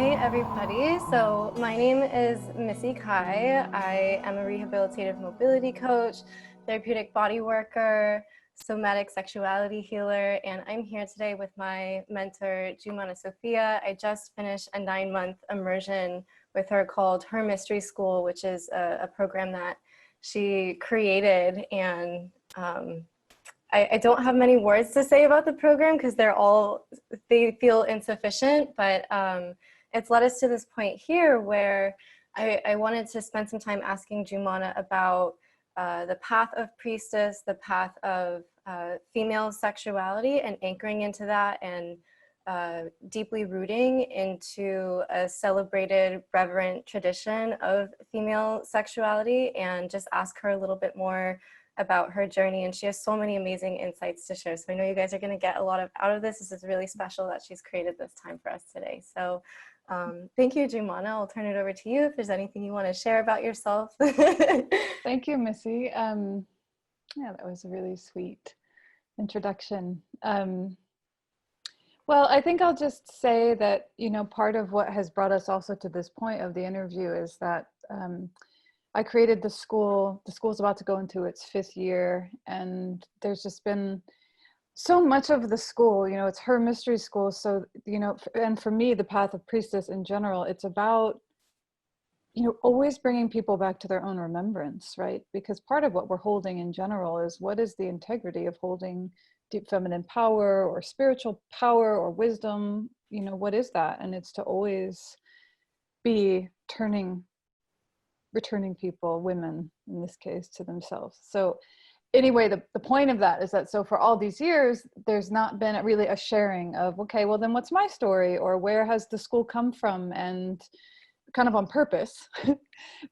Hey everybody, so my name is Missy Kai. I am a rehabilitative mobility coach, therapeutic body worker, somatic sexuality healer, and I'm here today with my mentor, Jumana Sophia. I just finished a 9-month immersion with her called Her Mystery School, which is a program that she created, and I don't have many words to say about the program because they feel insufficient, but it's led us to this point here where I wanted to spend some time asking Jumana about the path of Priestess, the path of female sexuality, and anchoring into that and deeply rooting into a celebrated, reverent tradition of female sexuality, and just ask her a little bit more about her journey. And she has so many amazing insights to share. So I know you guys are going to get a lot out of this. This is really special that she's created this time for us today. So thank you, Jumana. I'll turn it over to you if there's anything you want to share about yourself. Thank you, Missy. Yeah, that was a really sweet introduction. Well, I think I'll just say that, part of what has brought us also to this point of the interview is that I created the school. The school's about to go into its 5th year, and there's just been so much of the school, it's Her Mystery School. So, and for me, the path of Priestess in general, it's about, always bringing people back to their own remembrance, right? Because part of what we're holding in general is what is the integrity of holding deep feminine power or spiritual power or wisdom, what is that? And it's to always be returning people, women in this case, to themselves. So anyway, the point of that is that, so for all these years, there's not been really a sharing of, okay, well then what's my story, or where has the school come from, and kind of on purpose.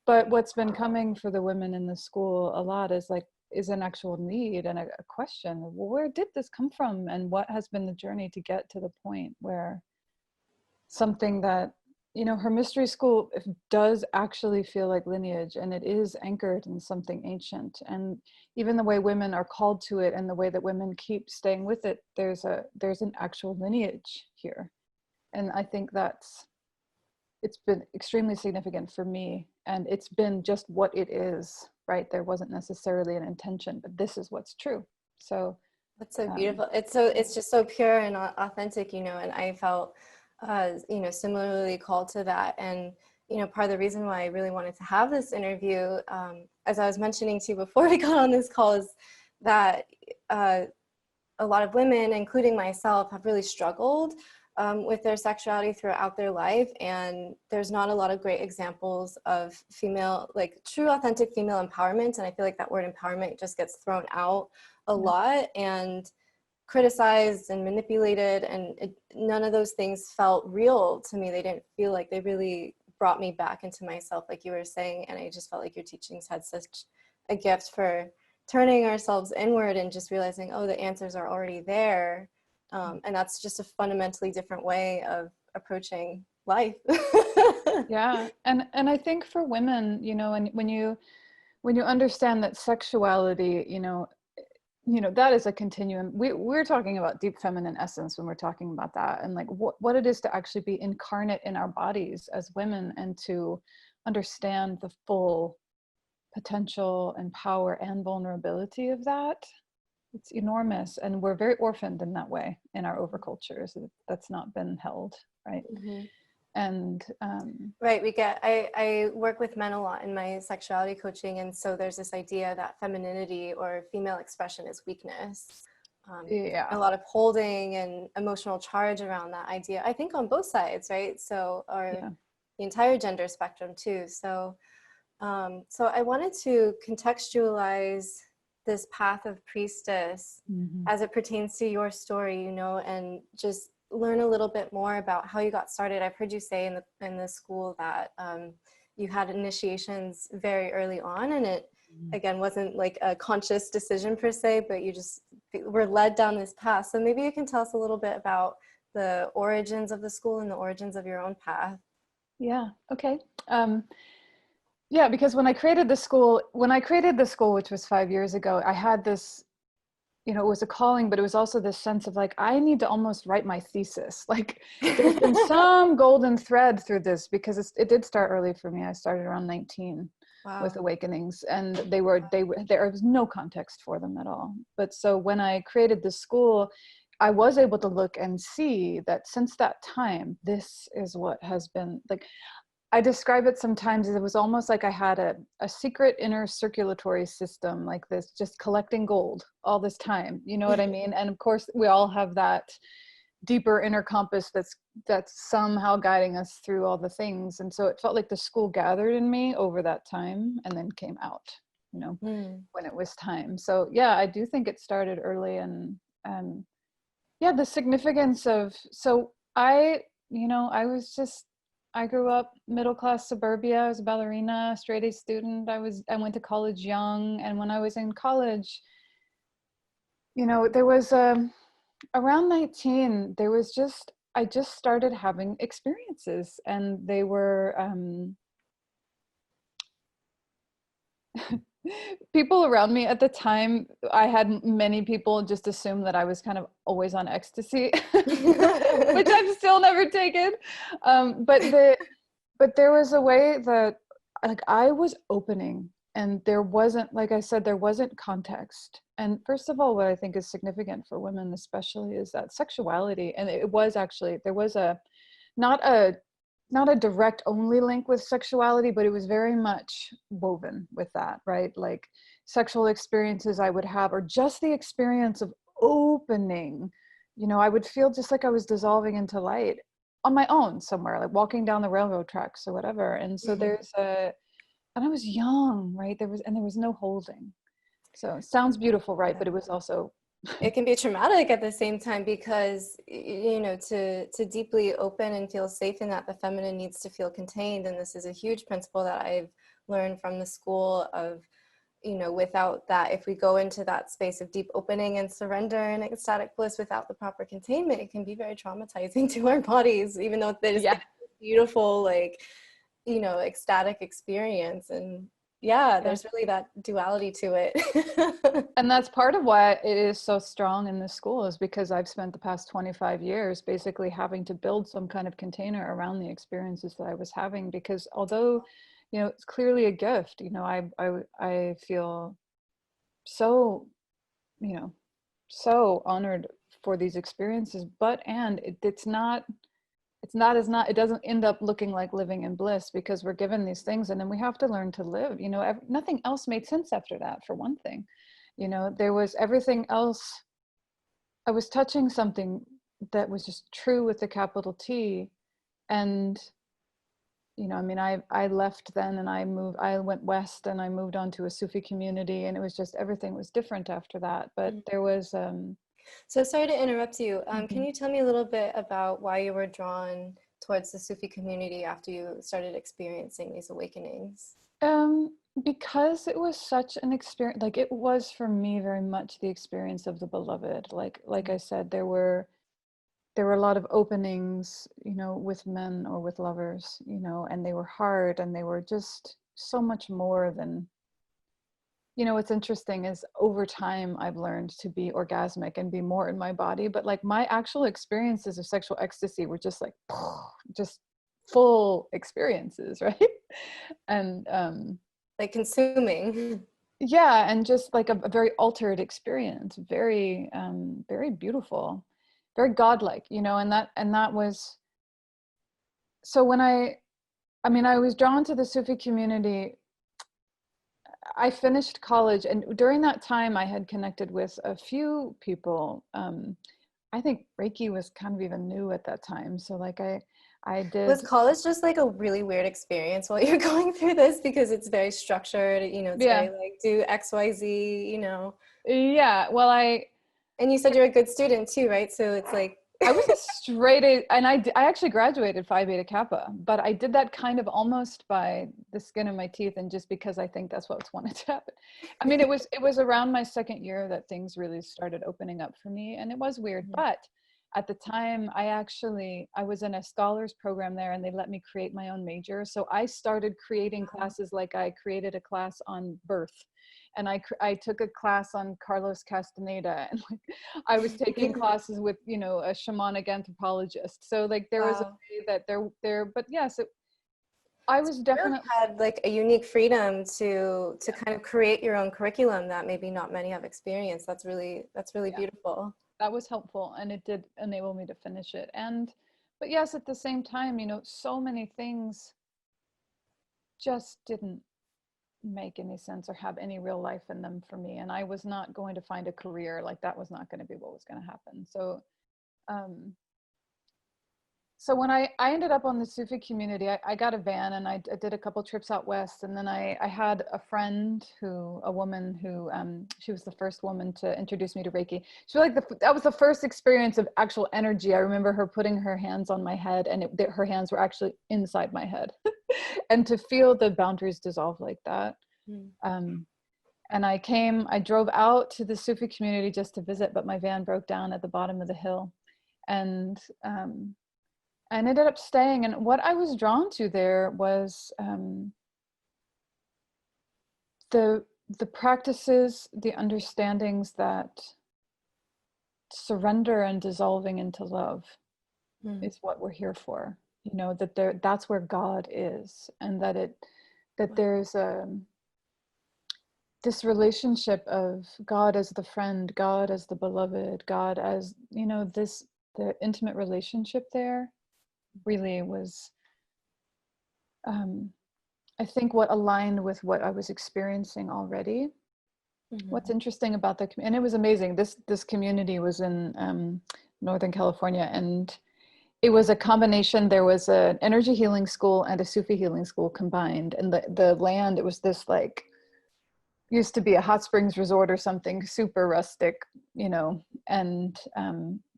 But what's been coming for the women in the school a lot is an actual need and a question, well, where did this come from, and what has been the journey to get to the point where something that, Her Mystery School does actually feel like lineage, and it is anchored in something ancient. And even the way women are called to it and the way that women keep staying with it, there's an actual lineage here. And I think it's been extremely significant for me, and it's been just what it is, right? There wasn't necessarily an intention, but this is what's true. So that's so beautiful. It's just so pure and authentic, and I felt similarly called to that. And, part of the reason why I really wanted to have this interview, as I was mentioning to you before we got on this call, is that a lot of women, including myself, have really struggled with their sexuality throughout their life. And there's not a lot of great examples of female, true authentic female empowerment. And I feel like that word empowerment just gets thrown out a lot and criticized and manipulated, and none of those things felt real to me. They didn't feel like they really brought me back into myself, like you were saying. And I just felt like your teachings had such a gift for turning ourselves inward and just realizing, oh, the answers are already there. And that's just a fundamentally different way of approaching life. Yeah, and I think for women, and when you understand that sexuality, that is a continuum. We're talking about deep feminine essence when we're talking about that, and what it is to actually be incarnate in our bodies as women, and to understand the full potential and power and vulnerability of that. It's enormous, and we're very orphaned in that way in our overcultures. That's not been held, right? Mm-hmm. And right, I work with men a lot in my sexuality coaching, and so there's this idea that femininity or female expression is weakness. A lot of holding and emotional charge around that idea, I think, on both sides, right? So, or the entire gender spectrum too. So I wanted to contextualize this path of Priestess as it pertains to your story, and just learn a little bit more about how you got started. I've heard you say in the school that you had initiations very early on, and it again wasn't like a conscious decision per se, but you just were led down this path. So maybe you can tell us a little bit about the origins of the school and the origins of your own path. Yeah, okay. Yeah, because when I created the school, which was 5 years ago, I had this, you know, it was a calling, but it was also this sense of like, I need to almost write my thesis. Like there's been some golden thread through this, because it did start early for me. I started around 19 with Wow. awakenings, and there was no context for them at all. But so when I created the school, I was able to look and see that since that time, this is what has been like, I describe it sometimes as it was almost like I had a secret inner circulatory system like this, just collecting gold all this time. You know what I mean? And of course, we all have that deeper inner compass that's somehow guiding us through all the things. And so it felt like the school gathered in me over that time and then came out, you know, when it was time. So yeah, I do think it started early. And yeah, the significance of, so I grew up middle class suburbia. I was a ballerina, straight A student. I went to college young. And when I was in college, you know, there was around 19, I just started having experiences, and they were people around me at the time. I had many people just assume that I was kind of always on ecstasy, which I've still never taken. But there was a way that like I was opening, and there wasn't, like I said, there wasn't context. And first of all, what I think is significant for women especially is that sexuality, and it was actually, there was not a not a direct only link with sexuality, but it was very much woven with that, right? Like sexual experiences I would have, or just the experience of opening, you know, I would feel just like I was dissolving into light on my own somewhere, like walking down the railroad tracks or whatever. And so and I was young, right? There was no holding. So it sounds beautiful, right? But it was also, It can be traumatic at the same time, because you know, to deeply open and feel safe in that, the feminine needs to feel contained. And this is a huge principle that I've learned from the school of, you know, without that, if we go into that space of deep opening and surrender and ecstatic bliss without the proper containment, it can be very traumatizing to our bodies, even though there's yeah. beautiful, like, you know, ecstatic experience. And yeah, there's really that duality to it. And that's part of why it is so strong in this school, is because I've spent the past 25 years basically having to build some kind of container around the experiences that I was having. Because although, you know, it's clearly a gift, you know, I feel so, you know, so honored for these experiences, but, and it doesn't end up looking like living in bliss, because we're given these things and then we have to learn to live, you know. Nothing else made sense after that, for one thing. You know, there was everything else. I was touching something that was just true with the capital T. And, you know, I mean, I left then and I went west and I moved on to a Sufi community, and it was just, everything was different after that. But there was, So sorry to interrupt you. Can mhm. you tell me a little bit about why you were drawn towards the Sufi community after you started experiencing these awakenings? Because it was such an experience, like it was for me very much the experience of the beloved. Like I said, there were a lot of openings, you know, with men or with lovers, you know, and they were hard, and they were just so much more than, you know. What's interesting is over time I've learned to be orgasmic and be more in my body, but like my actual experiences of sexual ecstasy were just like just full experiences, right? And Like consuming. yeah, and just like a very altered experience, very very beautiful, very godlike, you know. And that was, so when I mean, I was drawn to the Sufi community. I finished college, and during that time I had connected with a few people. I think Reiki was kind of even new at that time, so like I Was did. college just like a really weird experience while you're going through this? Because it's very structured, you know, it's Yeah, very like do XYZ, you know. yeah, well, And you said you're a good student too, right? So it's like I was a straight A, and I actually graduated Phi Beta Kappa, but I did that kind of almost by the skin of my teeth, and just because I think that's what's wanted to happen. I mean, it was around my second year that things really started opening up for me, and it was weird. But at the time, I was in a scholars program there, and they let me create my own major. So I started creating classes, like I created a class on birth, and I took a class on Carlos Castaneda, and like I was taking classes with, you know, a shamanic anthropologist. So like there was a Wow. way that but yes, I was You really definitely, had like a unique freedom to yeah, kind of create your own curriculum that maybe not many have experienced. That's really yeah, beautiful. that was helpful, and it did enable me to finish it. And but yes, at the same time, you know, so many things just didn't make any sense or have any real life in them for me, and I was not going to find a career, like that was not going to be what was going to happen. So um so when I ended up on the Sufi community, I got a van, and I did a couple trips out west, and then I had a friend a woman who, she was the first woman to introduce me to Reiki. She was like, that was the first experience of actual energy. I remember her putting her hands on my head, and her hands were actually inside my head. And to feel the boundaries dissolve like that. Mm. And I drove out to the Sufi community just to visit, but my van broke down at the bottom of the hill. And I ended up staying, and what I was drawn to there was the practices, the understandings that surrender and dissolving into love Mm. is what we're here for. You know, that that's where God is, and that Wow. there's this relationship of God as the friend, God as the beloved, God as, you know, the intimate relationship there really was, I think, what aligned with what I was experiencing already. What's interesting about and it was amazing. This community was in Northern California, and it was a combination. There was an energy healing school and a Sufi healing school combined, and the land, it was this like, used to be a hot springs resort or something, super rustic, you know, and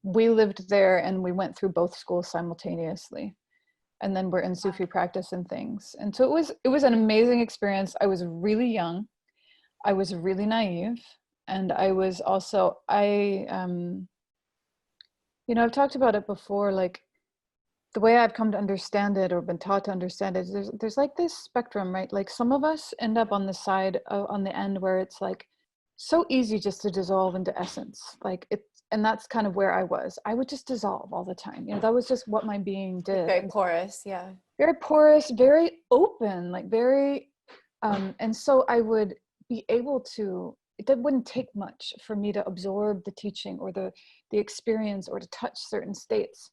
we lived there, and we went through both schools simultaneously, and then we're in Sufi practice and things. And so it was an amazing experience. I was really young, I was really naive, and I was also, you know, I've talked about it before, like the way I've come to understand it, or been taught to understand it, there's like this spectrum, right? Like some of us end up on the side on the end where it's like so easy just to dissolve into essence, like it's, and that's kind of where I was. I would just dissolve all the time, you know, that was just what my being Like did. very And porous, yeah. very porous, very open, like very and so I would be able to, it wouldn't take much for me to absorb the teaching or the experience, or to touch certain states.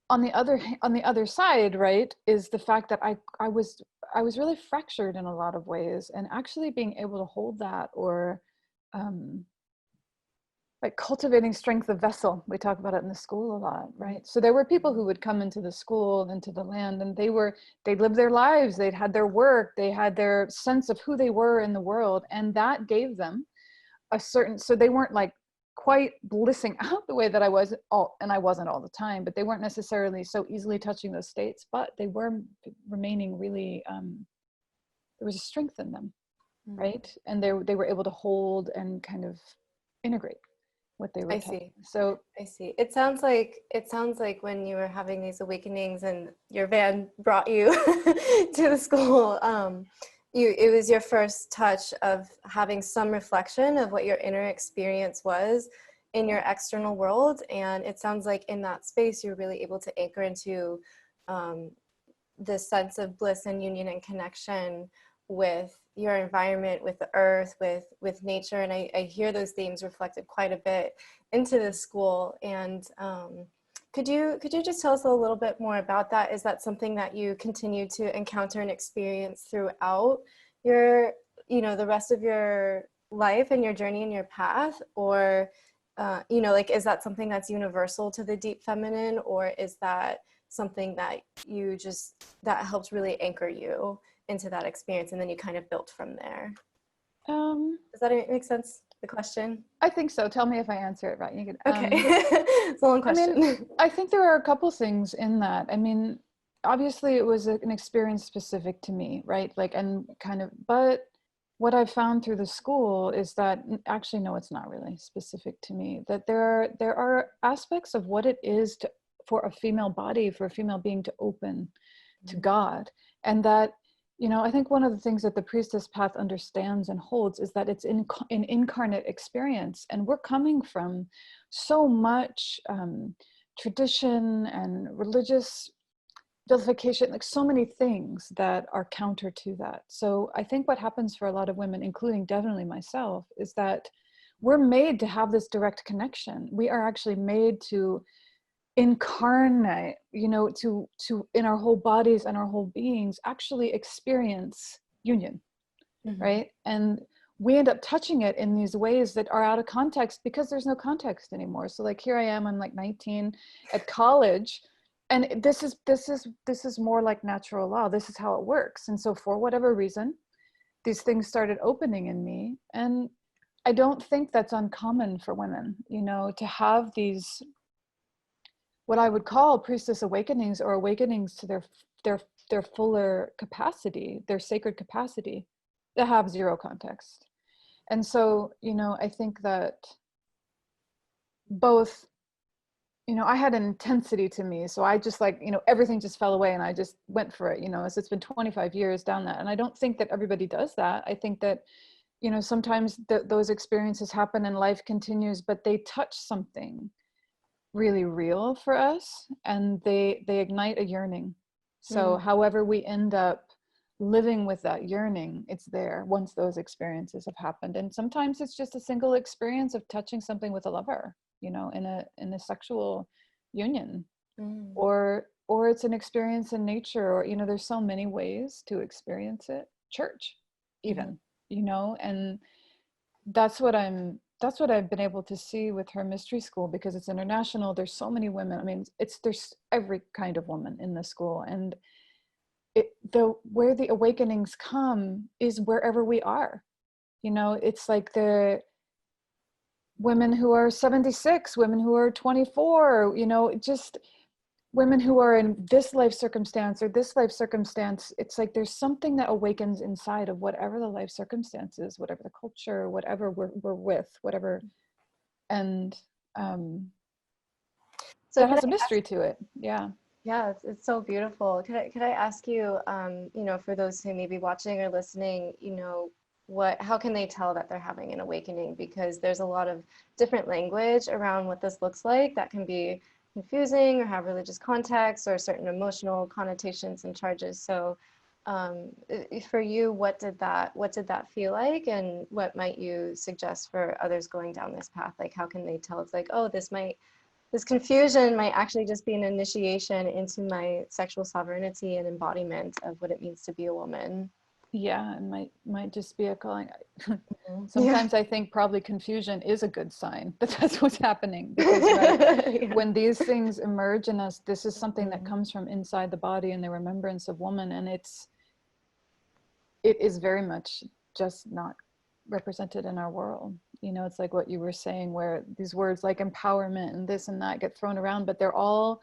On the other side, right, is the fact that I was really fractured in a lot of ways, and actually being able to hold that, or like cultivating strength of vessel. We talk about it in the school a lot, right? So there were people who would come into the school, into the land, and they'd lived their lives, they'd had their work, they had their sense of who they were in the world, and that gave them a certain, so they weren't like quite blissing out the way that I was, and I wasn't all the time, but they weren't necessarily so easily touching those states, but they were remaining really, there was a strength in them, right? And they were able to hold and kind of integrate what they were I touching. see. So I see. It sounds like when you were having these awakenings and your van brought you to the school, it was your first touch of having some reflection of what your inner experience was in your external world, and it sounds like in that space you're really able to anchor into this sense of bliss and union and connection with your environment, with the earth, with nature. And I hear those themes reflected quite a bit into the school. And could you just tell us a little bit more about that? Is that something that you continue to encounter and experience throughout your, the rest of your life and your journey and your path? Or, like, is that something that's universal to the deep feminine? Or is that something that that helped really anchor you into that experience, and then you kind of built from there? Does that make sense, the question? I think so. Tell me if I answer it right. You can, Okay. It's a long question. I mean, I think there are a couple things in that. I mean, obviously it was an experience specific to me, right? Like, and kind of, but what I've found through the school is that actually, no, it's not really specific to me. That there are aspects of what it is for a female body, for a female being to open to God, and that You know, I think one of the things that the priestess path understands and holds is that it's an incarnate experience, and we're coming from so much tradition and religious vilification, like so many things that are counter to that. So I think what happens for a lot of women, including definitely myself, is that we're made to have this direct connection. We are actually made to incarnate, you know, to in our whole bodies and our whole beings actually experience union. Right? And we end up touching it in these ways that are out of context because there's no context anymore. So like here I am, I'm like 19 at college, and this is more like natural law. This is how it works. And so for whatever reason, these things started opening in me, and I don't think that's uncommon for women, you know, to have these what I would call priestess awakenings, or awakenings to their fuller capacity, their sacred capacity, that have zero context. And so, you know, I think that both, you know, I had an intensity to me, so I just like, you know, everything just fell away and I just went for it, you know. So it's been 25 years down that, and I don't think that everybody does that. I think that, you know, sometimes those experiences happen and life continues, but they touch something really real for us, and they ignite a yearning. So however we end up living with that yearning, it's there once those experiences have happened. And sometimes it's just a single experience of touching something with a lover, you know, in a sexual union, or it's an experience in nature, or, you know, there's so many ways to experience it. Church even, you know. And that's what I've been able to see with her mystery school, because it's international. There's so many women. I mean, there's every kind of woman in the school, and where the awakenings come is wherever we are. You know, it's like the women who are 76, women who are 24, you know, just women who are in this life circumstance or this life circumstance. It's like there's something that awakens inside of whatever the life circumstances, whatever the culture, whatever we're with, whatever. And So that has a mystery to it. Yeah. Yeah, it's so beautiful. Could I ask you, you know, for those who may be watching or listening, you know, how can they tell that they're having an awakening? Because there's a lot of different language around what this looks like that can be confusing or have religious context or certain emotional connotations and charges. So for you, what did that feel like, and what might you suggest for others going down this path? Like, how can they tell? It's like, oh, this confusion might actually just be an initiation into my sexual sovereignty and embodiment of what it means to be a woman. Yeah, and might just be a calling. Sometimes I think probably confusion is a good sign that that's what's happening, because right, when these things emerge in us, this is something that comes from inside the body and the remembrance of woman, and it is very much just not represented in our world. You know, it's like what you were saying, where these words like empowerment and this and that get thrown around, but they're all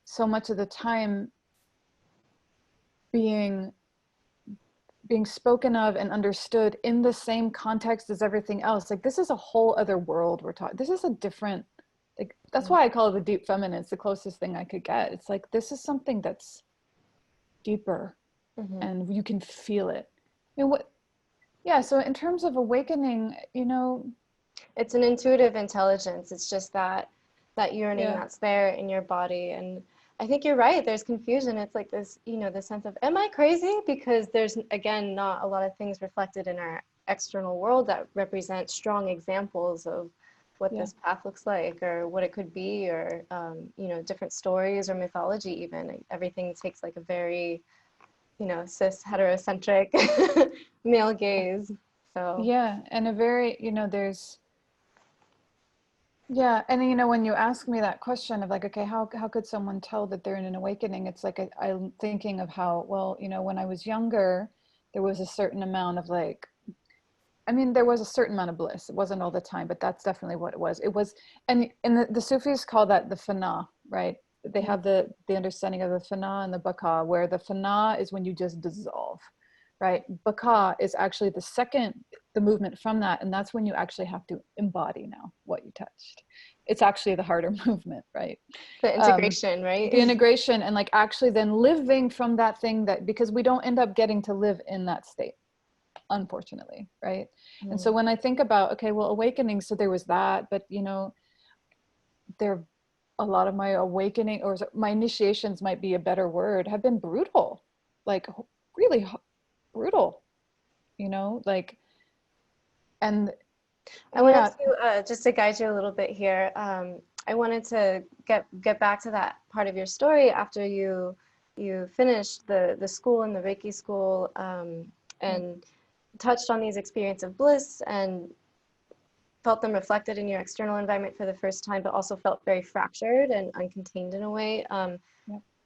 so much of the time being spoken of and understood in the same context as everything else. Like, this is a whole other world we're talking. This is a different, like, that's why I call it the deep feminine. It's the closest thing I could get. It's like, this is something that's deeper, and you can feel it. I mean, so in terms of awakening, you know, it's an intuitive intelligence. It's just that yearning that's there in your body. And I think you're right. There's confusion. It's like this, you know, the sense of, am I crazy? Because there's, again, not a lot of things reflected in our external world that represent strong examples of what this path looks like, or what it could be, or, you know, different stories or mythology even. Everything takes like a very, you know, cis heterocentric male gaze. So yeah, and a very, you know, and you know, when you ask me that question of like, okay, how could someone tell that they're in an awakening? It's like I'm thinking of how, well, you know, when I was younger, there was a certain amount of like, I mean, there was a certain amount of bliss. It wasn't all the time, but that's definitely what it was. It was, and the Sufis call that the fana, right? They have the understanding of the fana and the baka, where the fana is when you just dissolve, right? Baka is actually the movement from that, and that's when you actually have to embody now what you touched. it's actually the harder movement, right? The integration, right? The integration, and like actually then living from that thing, that because we don't end up getting to live in that state, unfortunately, right? Mm. And so when I think about, okay, well, awakening, so there was that, but you know, there, a lot of my awakening, or my initiations might be a better word, have been brutal, like really brutal, you know, like, and I wanted to, just to guide you a little bit here, I wanted to get back to that part of your story after you finished the school and the Reiki school, and touched on these experiences of bliss and felt them reflected in your external environment for the first time, but also felt very fractured and uncontained in a way.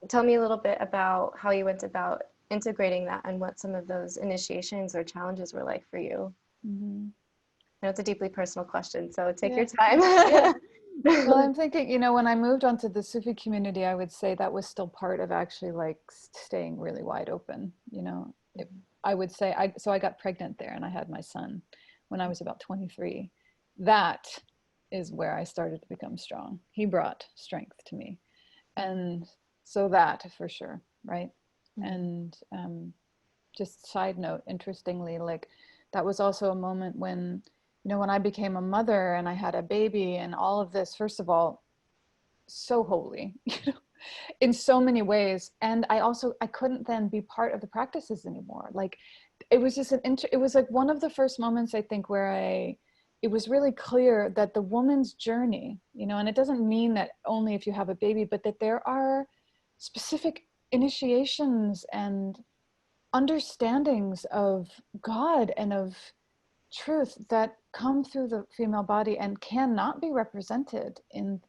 Tell me a little bit about how you went about integrating that and what some of those initiations or challenges were like for you. Mm-hmm. I know it's a deeply personal question, so take your time. Well, I'm thinking, you know, when I moved onto the Sufi community, I would say that was still part of actually like staying really wide open, you know. I would say, so I got pregnant there and I had my son when I was about 23. That is where I started to become strong. He brought strength to me. And so that for sure, right? And just side note, interestingly, like that was also a moment when, you know, when I became a mother and I had a baby and all of this, first of all, so holy, you know, in so many ways. And I couldn't then be part of the practices anymore. Like it was just it was like one of the first moments I think where it was really clear that the woman's journey, you know, and it doesn't mean that only if you have a baby, but that there are specific initiations and understandings of God and of truth that come through the female body and cannot be represented in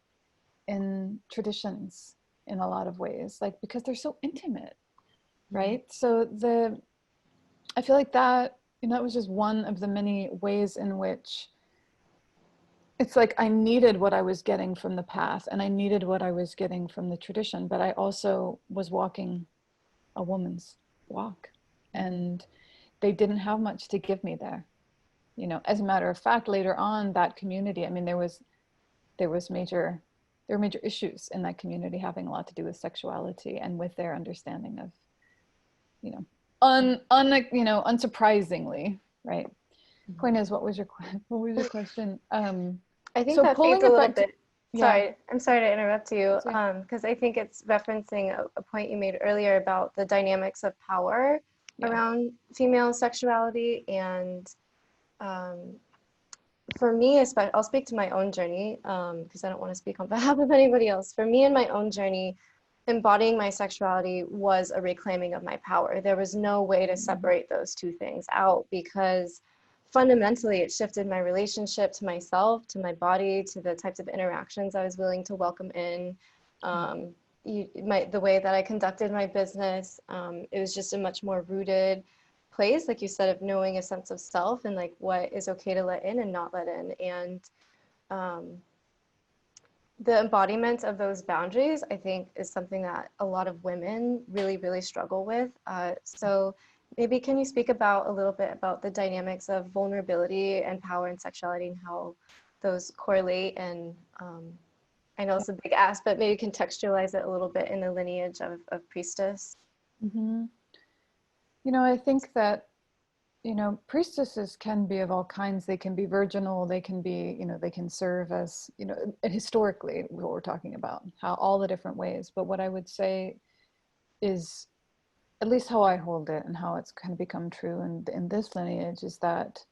traditions in a lot of ways, like because they're so intimate, right? So I feel like that, you know, that was just one of the many ways in which it's like I needed what I was getting from the path and I needed what I was getting from the tradition, but I also was walking a woman's walk and they didn't have much to give me there. You know, as a matter of fact, later on that community, I mean, there were major issues in that community having a lot to do with sexuality and with their understanding of, you know, unsurprisingly, right? Point is, what was your question? I think that fades a little bit. Sorry, I'm sorry to interrupt you, because I think it's referencing a point you made earlier about the dynamics of power around female sexuality. And for me, especially, I'll speak to my own journey, because I don't want to speak on behalf of anybody else. For me, in my own journey, embodying my sexuality was a reclaiming of my power. There was no way to separate those two things out, because fundamentally it shifted my relationship to myself, to my body, to the types of interactions I was willing to welcome in, the way that I conducted my business. It was just a much more rooted place, like you said, of knowing a sense of self and like what is okay to let in and not let in. And the embodiment of those boundaries, I think, is something that a lot of women really, really struggle with. So maybe can you speak about a little bit about the dynamics of vulnerability and power and sexuality and how those correlate? And I know it's a big ask, but maybe contextualize it a little bit in the lineage of Priestess. Mm-hmm. You know, I think that, you know, priestesses can be of all kinds. They can be virginal, they can be, you know, they can serve as, you know, historically what we're talking about, how all the different ways. But what I would say is, at least how I hold it and how it's kind of become true in this lineage, is that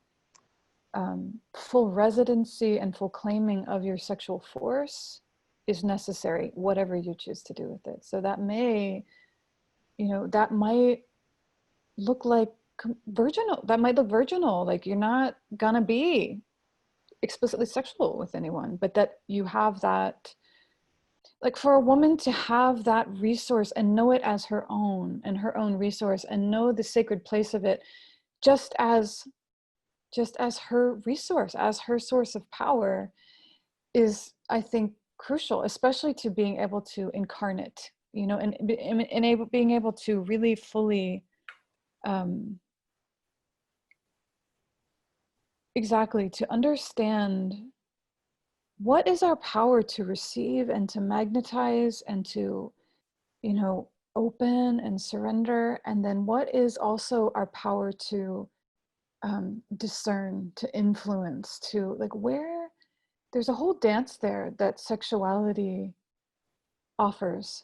full residency and full claiming of your sexual force is necessary, whatever you choose to do with it. So that may, you know, that might look like virginal, that might look virginal, like you're not gonna be explicitly sexual with anyone, but that you have that, like for a woman to have that resource and know it as her own and her own resource and know the sacred place of it just as her resource, as her source of power, is, I think, crucial, especially to being able to incarnate, you know, and being able to really fully exactly, to understand what is our power to receive and to magnetize and to, you know, open and surrender? And then what is also our power to discern, to influence, to like where there's a whole dance there that sexuality offers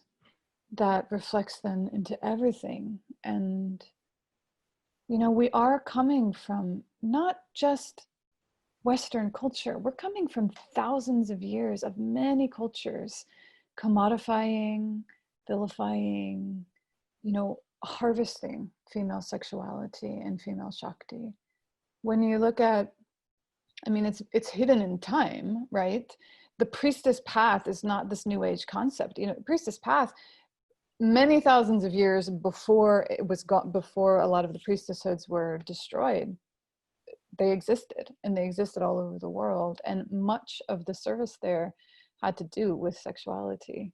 that reflects then into everything. And, you know, we are coming from not just Western culture, we're coming from thousands of years of many cultures commodifying, vilifying, you know, harvesting female sexuality and female Shakti. When you look at, I mean, it's hidden in time, right? The priestess path is not this new age concept. You know, priestess path, many thousands of years before it was gone, before a lot of the priestesshoods were destroyed, they existed, and they existed all over the world. And much of the service there had to do with sexuality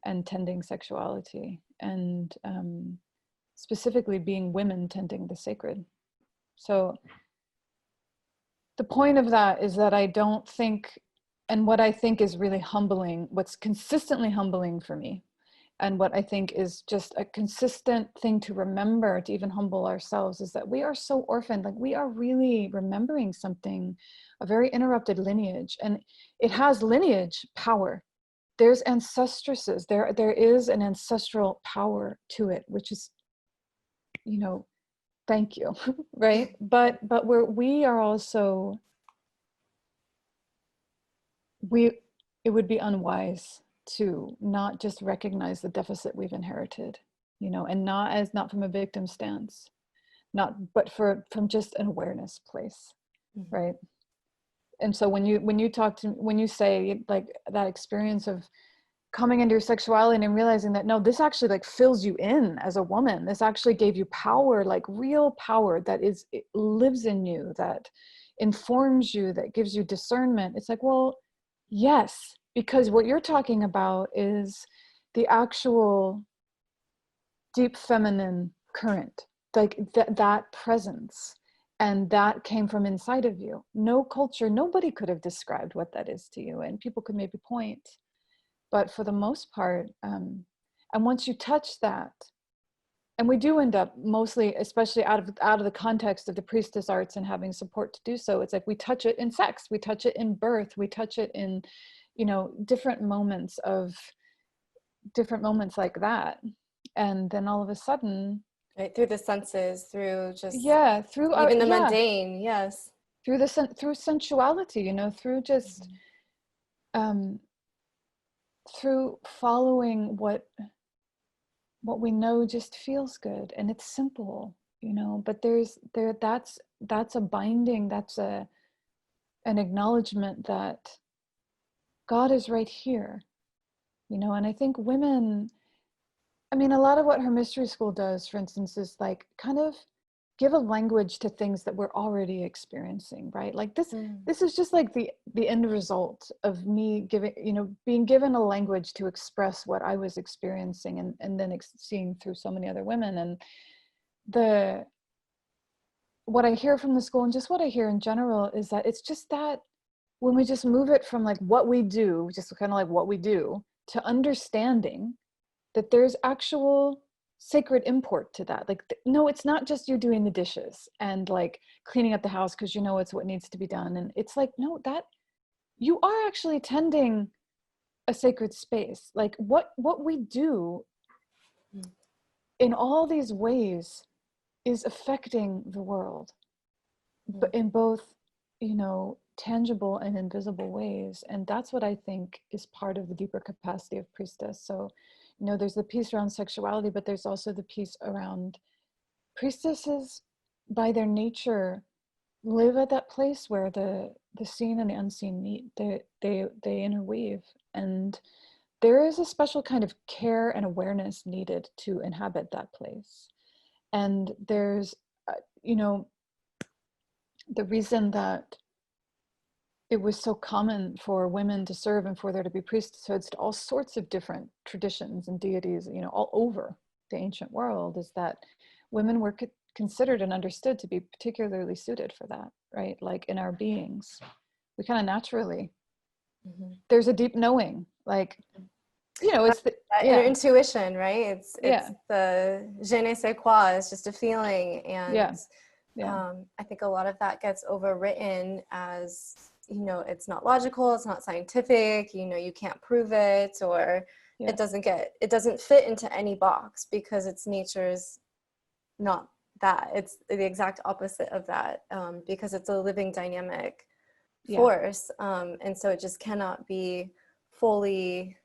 and tending sexuality, and specifically being women tending the sacred. So the point of that is that I don't think, and what I think is really humbling, what's consistently humbling for me, and what I think is just a consistent thing to remember, to even humble ourselves, is that we are so orphaned. Like, we are really remembering something, a very interrupted lineage, and it has lineage power. There's ancestresses, there is an ancestral power to it, which is, you know, thank you, right? But we are also, it would be unwise to not just recognize the deficit we've inherited, you know, and not from a victim stance, but from just an awareness place, right? And so when you say like that experience of coming into your sexuality and realizing that, no, this actually like fills you in as a woman, this actually gave you power, like real power that it lives in you, that informs you, that gives you discernment. It's like, well, yes, because what you're talking about is the actual deep feminine current, like that presence, and that came from inside of you. No culture, nobody could have described what that is to you, and people could maybe point, but for the most part, and once you touch that, and we do end up mostly, especially out of the context of the priestess arts and having support to do so, it's like we touch it in sex, we touch it in birth, we touch it in, you know, different moments like that. And then all of a sudden, right, through the senses, through just through even the mundane, yes, through sensuality, you know, through just through following what we know just feels good, and it's simple, you know, but that's a binding, that's an acknowledgement that God is right here, you know. And I think women, I mean, a lot of what her mystery school does, for instance, is like kind of give a language to things that we're already experiencing, right? Like this is just like the end result of me giving, you know, being given a language to express what I was experiencing, and then seeing through so many other women. And what I hear from the school, and just what I hear in general, is that it's just that when we just move it from like what we do, just kind of like what we do, to understanding that there's actual sacred import to that. Like, no, it's not just you doing the dishes and like cleaning up the house because you know it's what needs to be done. And it's like, no, that you are actually tending a sacred space. Like what we do in all these ways is affecting the world, but in both, you know, tangible and invisible ways. And that's what I think is part of the deeper capacity of Priestess. So, you know, there's the piece around sexuality, but there's also the piece around priestesses by their nature live at that place where the seen and the unseen meet. They interweave, and there is a special kind of care and awareness needed to inhabit that place. And there's you know, the reason that it was so common for women to serve and for there to be priesthoods to all sorts of different traditions and deities, you know, all over the ancient world, is that women were considered and understood to be particularly suited for that, right? Like in our beings, we kind of naturally there's a deep knowing, like, you know, it's that yeah, inner intuition, right? It's yeah, the je ne sais quoi. It's just a feeling, yeah, and yeah, I think a lot of that gets overwritten as, you know, it's not logical, it's not scientific, you know, you can't prove it, or yeah, it doesn't fit into any box because its nature's not that. It's the exact opposite of that, because it's a living dynamic yeah. force, and so it just cannot be fully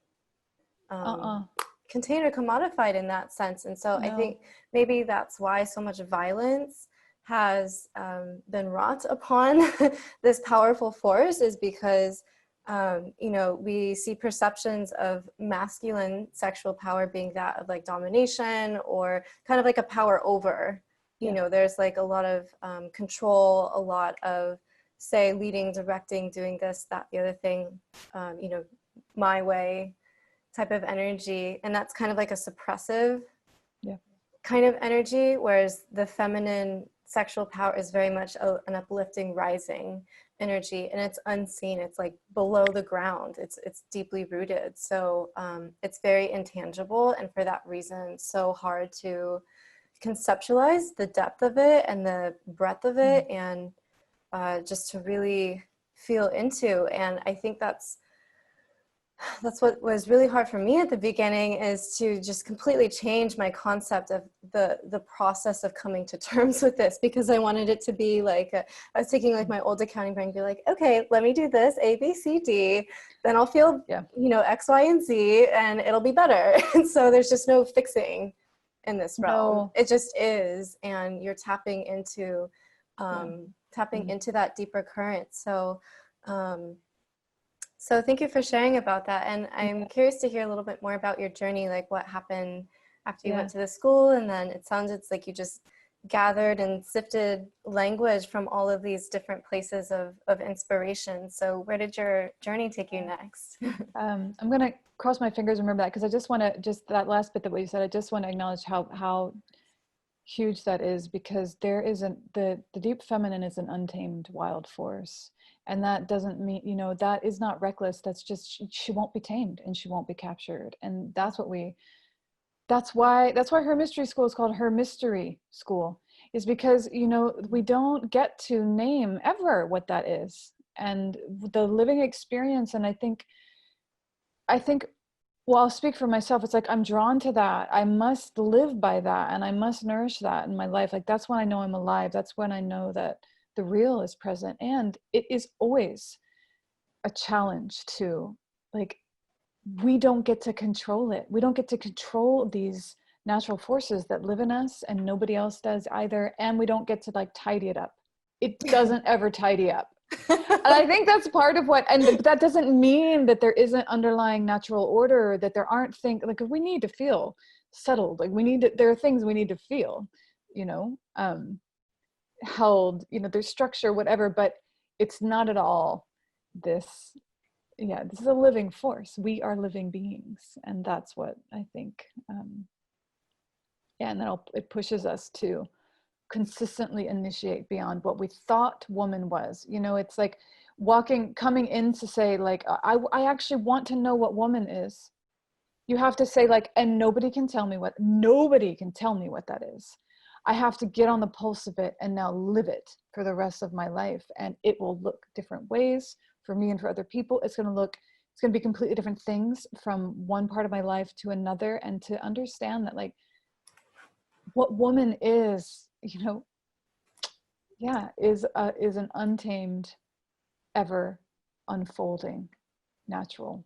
Uh-uh. contained or commodified in that sense. And so I No. think maybe that's why so much violence has been wrought upon this powerful force, is because you know, we see perceptions of masculine sexual power being that of like domination, or kind of like a power over, you Yeah. know, there's like a lot of control, a lot of, say, leading, directing, doing this, that, the other thing, you know, my way type of energy. And that's kind of like a suppressive Yeah. kind of energy, whereas the feminine sexual power is very much an uplifting, rising energy, and it's unseen. It's like below the ground. It's deeply rooted. So it's very intangible, and for that reason, so hard to conceptualize the depth of it and the breadth of it, and just to really feel into. And I think that's what was really hard for me at the beginning, is to just completely change my concept of the process of coming to terms with this, because I wanted it to be like I was taking like my old accounting brain and be like, okay, let me do this A, B, C, D, then I'll feel, Yeah. you know, X, Y, and Z, and it'll be better. And so there's just no fixing in this realm. No. It just is, and you're tapping into that deeper current. So so thank you for sharing about that. And I'm curious to hear a little bit more about your journey, like what happened after you Yeah. went to the school. And then it sounded like you just gathered and sifted language from all of these different places of inspiration. So where did your journey take you next? I'm going to cross my fingers and remember that, because I just want to, just that last bit that what you said, I just want to acknowledge how huge that is, because there isn't, the deep feminine is an untamed wild force. And that doesn't mean, you know, that is not reckless. That's just, she won't be tamed and she won't be captured. And that's why her mystery school is called her mystery school, is because, you know, we don't get to name ever what that is, and the living experience. And I think, well, I'll speak for myself. It's like, I'm drawn to that. I must live by that, and I must nourish that in my life. Like, that's when I know I'm alive. That's when I know that the real is present. And it is always a challenge to, like, we don't get to control it. We don't get to control these natural forces that live in us, and nobody else does either. And we don't get to like tidy it up. It doesn't ever tidy up. And I think that's part of what, and that doesn't mean that there isn't underlying natural order, that there aren't things, like, we need to feel settled. Like, there are things we need to feel, you know, held, you know, there's structure, whatever, but it's not at all this, yeah, this is a living force. We are living beings. And that's what I think, yeah, and then it pushes us to consistently initiate beyond what we thought woman was. You know, it's like coming in to say, like, I actually want to know what woman is. You have to say, like, and nobody can tell me what that is. I have to get on the pulse of it and now live it for the rest of my life. And it will look different ways for me and for other people. It's going to be completely different things from one part of my life to another. And to understand that, like, what woman is, you know, yeah, is an untamed, ever unfolding, natural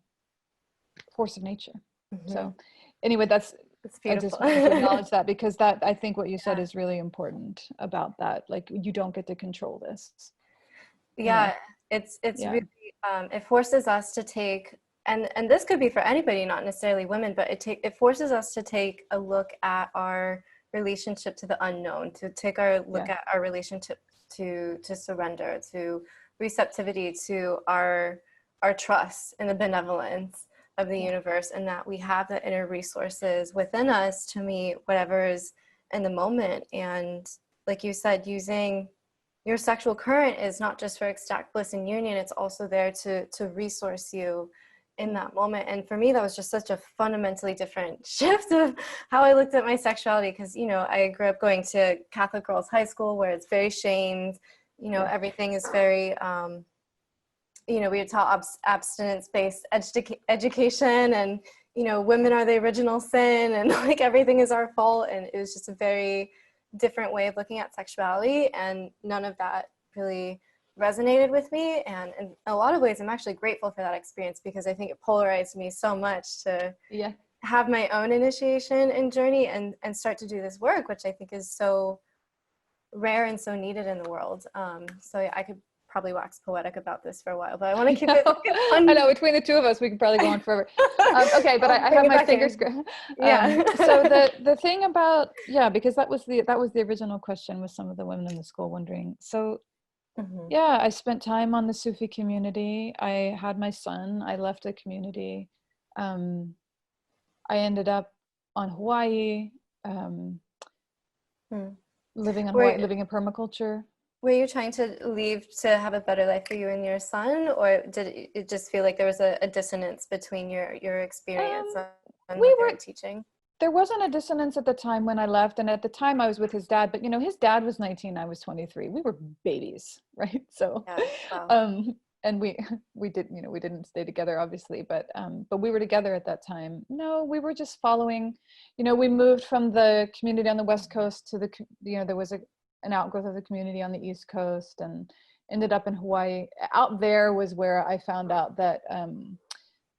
force of nature. Mm-hmm. So anyway, It's I beautiful. just wanted to acknowledge that, because that, I think what you said Yeah. is really important about that. Like, you don't get to control this. Yeah, it's Yeah. really it forces us to take, and this could be for anybody, not necessarily women, but it forces us to take a look at our relationship to the unknown, to take our look Yeah. at our relationship to surrender, to receptivity, to our trust in the benevolence of the universe, and that we have the inner resources within us to meet whatever is in the moment. And like you said, using your sexual current is not just for ecstatic bliss and union, it's also there to resource you in that moment. And for me, that was just such a fundamentally different shift of how I looked at my sexuality, because, you know, I grew up going to Catholic girls' high school where it's very shamed, you know, everything is very, you know, we were taught abstinence-based education, and, you know, women are the original sin, and like everything is our fault. And it was just a very different way of looking at sexuality, and none of that really resonated with me. And in a lot of ways, I'm actually grateful for that experience, because I think it polarized me so much to have my own initiation and journey and start to do this work, which I think is so rare and so needed in the world. So I could probably wax poetic about this for a while, but I want to keep it fun. I know, between the two of us, we could probably go on forever. Okay, but I have my fingers crossed. So the thing about, because that was the original question with some of the women in the school wondering. So I spent time on the Sufi community. I had my son. I left the community. I ended up on Hawaii, living in Hawaii, living in permaculture. Were you trying to leave to have a better life for you and your son, or did it just feel like there was a dissonance between your experience and what you were teaching? There wasn't a dissonance at the time when I left, and at the time I was with his dad, but you know, his dad was 19, I was 23. We were babies, right? So and we did, you know, we didn't stay together obviously, but we were together at that time. No, we were just following, you know, we moved from the community on the West Coast to the, you know, there was an outgrowth of the community on the East Coast, and ended up in Hawaii. Out there was where I found out that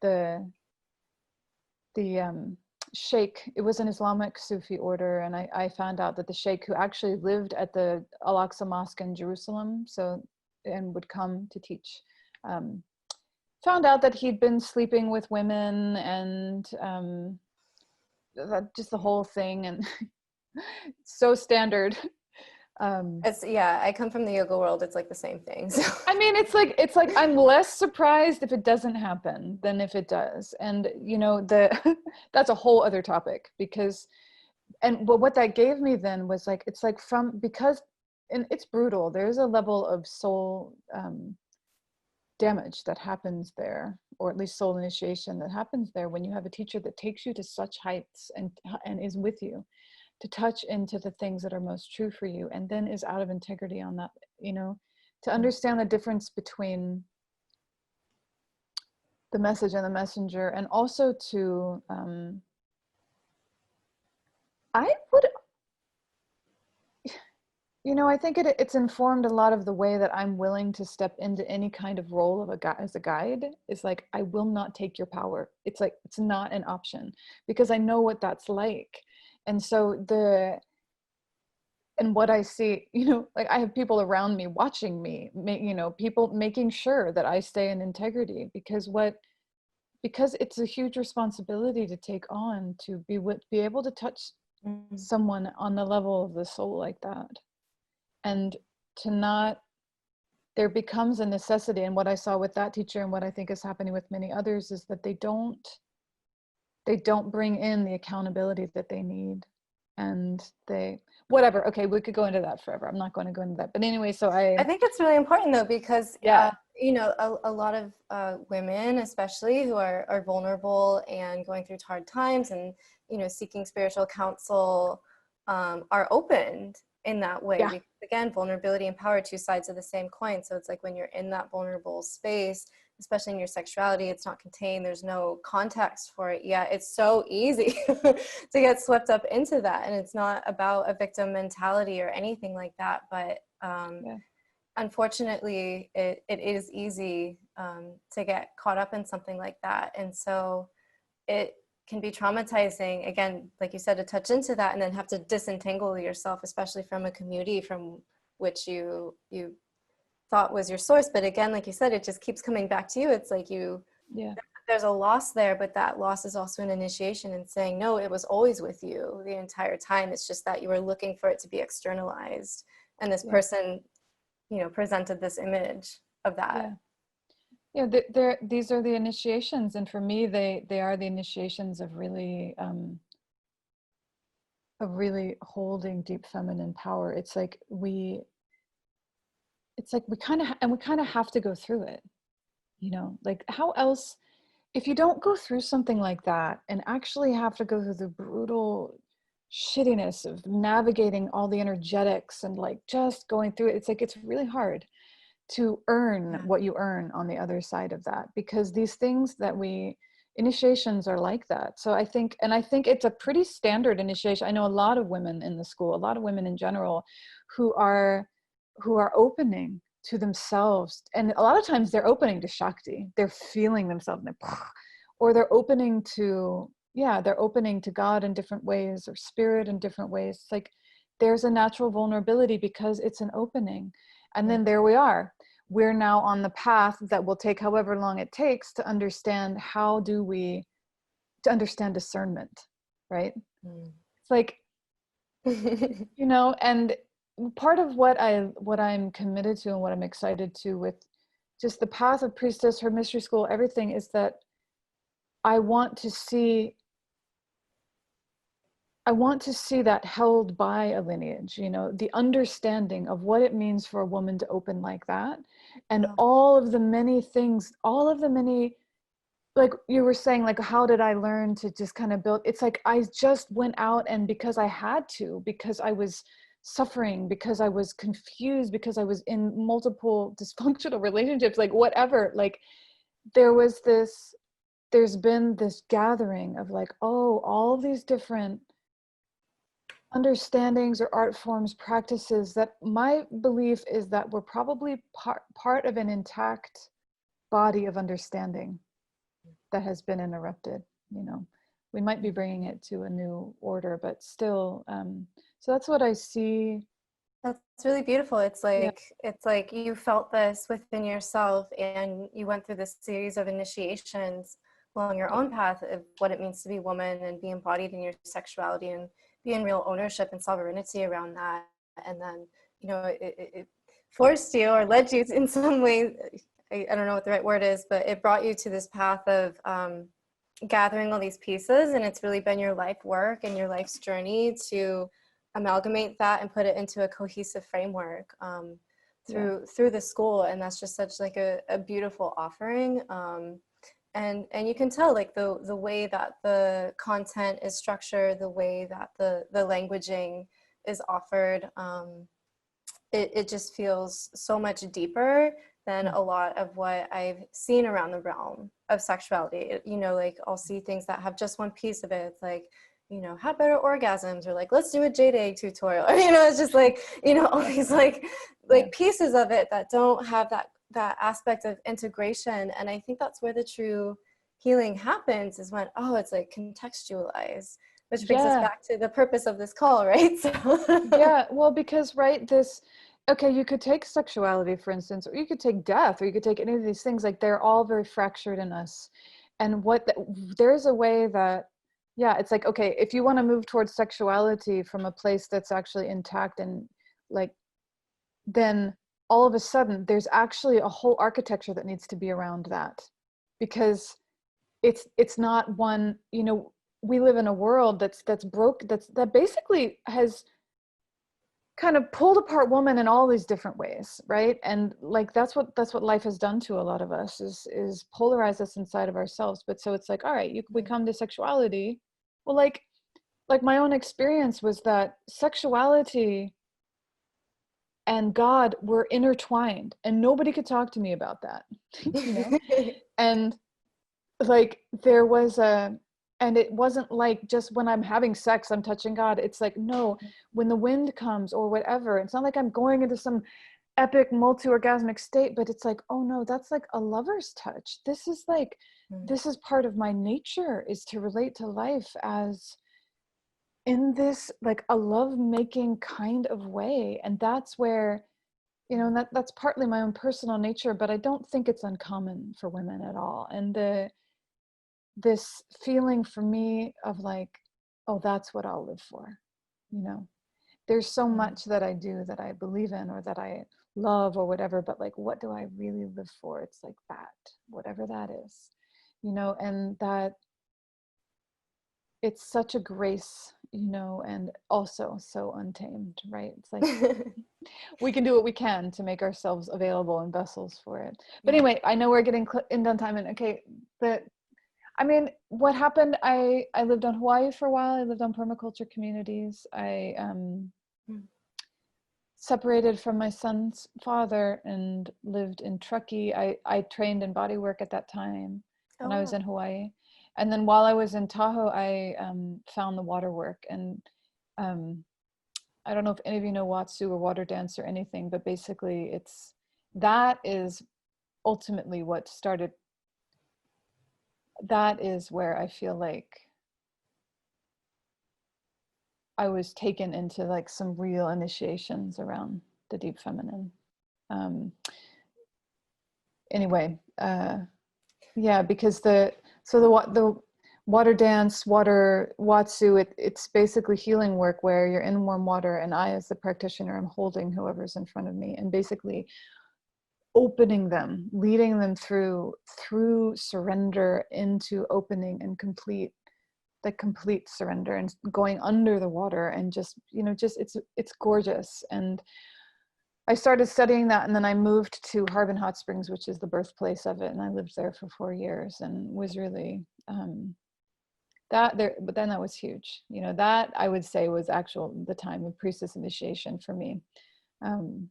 the sheikh, it was an Islamic Sufi order, and I found out that the sheikh, who actually lived at the Al-Aqsa Mosque in Jerusalem, and would come to teach, found out that he'd been sleeping with women, and just the whole thing, and so standard. I come from the yoga world. It's like the same thing. So. I mean, it's like I'm less surprised if it doesn't happen than if it does. And you know, that's a whole other topic, because, but what that gave me then was like, it's like and it's brutal. There's a level of soul damage that happens there, or at least soul initiation that happens there, when you have a teacher that takes you to such heights and is with you to touch into the things that are most true for you, and then is out of integrity on that, you know, to understand the difference between the message and the messenger. And also to, I would, you know, I think it's informed a lot of the way that I'm willing to step into any kind of role of as a guide. Is like, I will not take your power. It's like, it's not an option, because I know what that's like. And so and what I see, you know, like I have people around me watching me, you know, people making sure that I stay in integrity, because it's a huge responsibility to take on, to be able to touch someone on the level of the soul like that. And to not, there becomes a necessity. And what I saw with that teacher, and what I think is happening with many others, is that they don't bring in the accountability that they need. And whatever. Okay, we could go into that forever. I'm not going to go into that. But anyway, so I think it's really important though, because you know, a lot of women, especially, who are vulnerable and going through hard times, and, you know, seeking spiritual counsel, are opened in that way. Because, again, vulnerability and power are two sides of the same coin. So it's like, when you're in that vulnerable space, especially in your sexuality, it's not contained, there's no context for it yet, it's so easy to get swept up into that. And it's not about a victim mentality or anything like that, but unfortunately it is easy to get caught up in something like that. And so it can be traumatizing, again, like you said, to touch into that and then have to disentangle yourself, especially from a community from which you thought was your source. But again, like you said, it just keeps coming back to you. It's like there's a loss there, but that loss is also an initiation, and saying, no, it was always with you the entire time. It's just that you were looking for it to be externalized, and this person, you know, presented this image of that. These are the initiations, and for me, they are the initiations of really holding deep feminine power. It's like it's like we kind of have to go through it, you know, like how else, if you don't go through something like that and actually have to go through the brutal shittiness of navigating all the energetics and like just going through it, it's like it's really hard to earn what you earn on the other side of that, because these things that we, initiations are like that. So I think it's a pretty standard initiation. I know a lot of women in the school, a lot of women in general, who are opening to themselves, and a lot of times they're opening to Shakti, they're feeling themselves, or they're opening to, they're opening to God in different ways, or spirit in different ways. It's like there's a natural vulnerability because it's an opening. And then there we are. We're now on the path that will take however long it takes to understand to understand discernment, right? It's like, you know, and part of what I'm committed to and what I'm excited to with just the path of Priestess, her mystery school, everything, is that I want to see that held by a lineage, you know, the understanding of what it means for a woman to open like that, and all of the many things, like you were saying, like, how did I learn to just kind of build? It's like, I just went out, and because I had to, because I was suffering, because I was confused, because I was in multiple dysfunctional relationships, like whatever, like there's been this gathering of like, oh, all these different understandings or art forms, practices, that my belief is that we're probably part of an intact body of understanding that has been interrupted. You know, we might be bringing it to a new order, but still, so that's what I see. That's really beautiful. It's like you felt this within yourself, and you went through this series of initiations along your own path of what it means to be a woman and be embodied in your sexuality and be in real ownership and sovereignty around that. And then, you know, it forced you or led you in some way, I don't know what the right word is, but it brought you to this path of gathering all these pieces. And it's really been your life work and your life's journey to amalgamate that and put it into a cohesive framework through the school. And that's just such like a beautiful offering. And you can tell, like, the way that the content is structured, the way that the languaging is offered, it just feels so much deeper than a lot of what I've seen around the realm of sexuality. You know, like, I'll see things that have just one piece of it. It's like, you know, have better orgasms, or like, let's do a jade egg tutorial. Or, you know, it's just like, you know, all these like pieces of it that don't have that aspect of integration. And I think that's where the true healing happens, is when, it's like contextualized, which brings us back to the purpose of this call, right? So well, because you could take sexuality, for instance, or you could take death, or you could take any of these things. Like, they're all very fractured in us. And there's a way that, it's like, okay, if you want to move towards sexuality from a place that's actually intact, and like, then all of a sudden there's actually a whole architecture that needs to be around that, because it's not one, you know, we live in a world that's broke, that basically has kind of pulled apart woman in all these different ways, right? And like, that's what life has done to a lot of us, is polarize us inside of ourselves. But so it's like, all right, we come to sexuality. Well, like my own experience was that sexuality and God were intertwined, and nobody could talk to me about that. You know? And like, there was and it wasn't like just when I'm having sex, I'm touching God. It's like, no, when the wind comes or whatever, it's not like I'm going into some epic multi-orgasmic state, but it's like, oh no, that's like a lover's touch. This is like, this is part of my nature, is to relate to life as in this, like, a love-making kind of way. And that's where, you know, and that's partly my own personal nature, but I don't think it's uncommon for women at all. And this feeling for me of like, oh, that's what I'll live for. You know, there's so much that I do that I believe in, or that I love, or whatever, but like, what do I really live for? It's like that, whatever that is, you know. And that it's such a grace, you know, and also so untamed, right? It's like we can do what we can to make ourselves available and vessels for it. But anyway, I know we're getting in on time, and okay, but I mean, what happened, I lived on Hawaii for a while. I lived on permaculture communities. I separated from my son's father and lived in Truckee. I trained in body work at that time when I was in Hawaii. And then while I was in Tahoe, I found the water work. And I don't know if any of you know Watsu or water dance or anything, but basically that is ultimately what started. That is where I feel like I was taken into like some real initiations around the deep feminine. Anyway, yeah, because the water dance, water Watsu, it's basically healing work where you're in warm water, and I, as the practitioner, am holding whoever's in front of me and basically opening them, leading them through surrender into opening and complete surrender, and going under the water, and just it's gorgeous. And I started studying that, and then I moved to Harbin Hot Springs, which is the birthplace of it, and I lived there for 4 years and was really but then that was huge. That I would say was the time of priestess initiation for me. I'm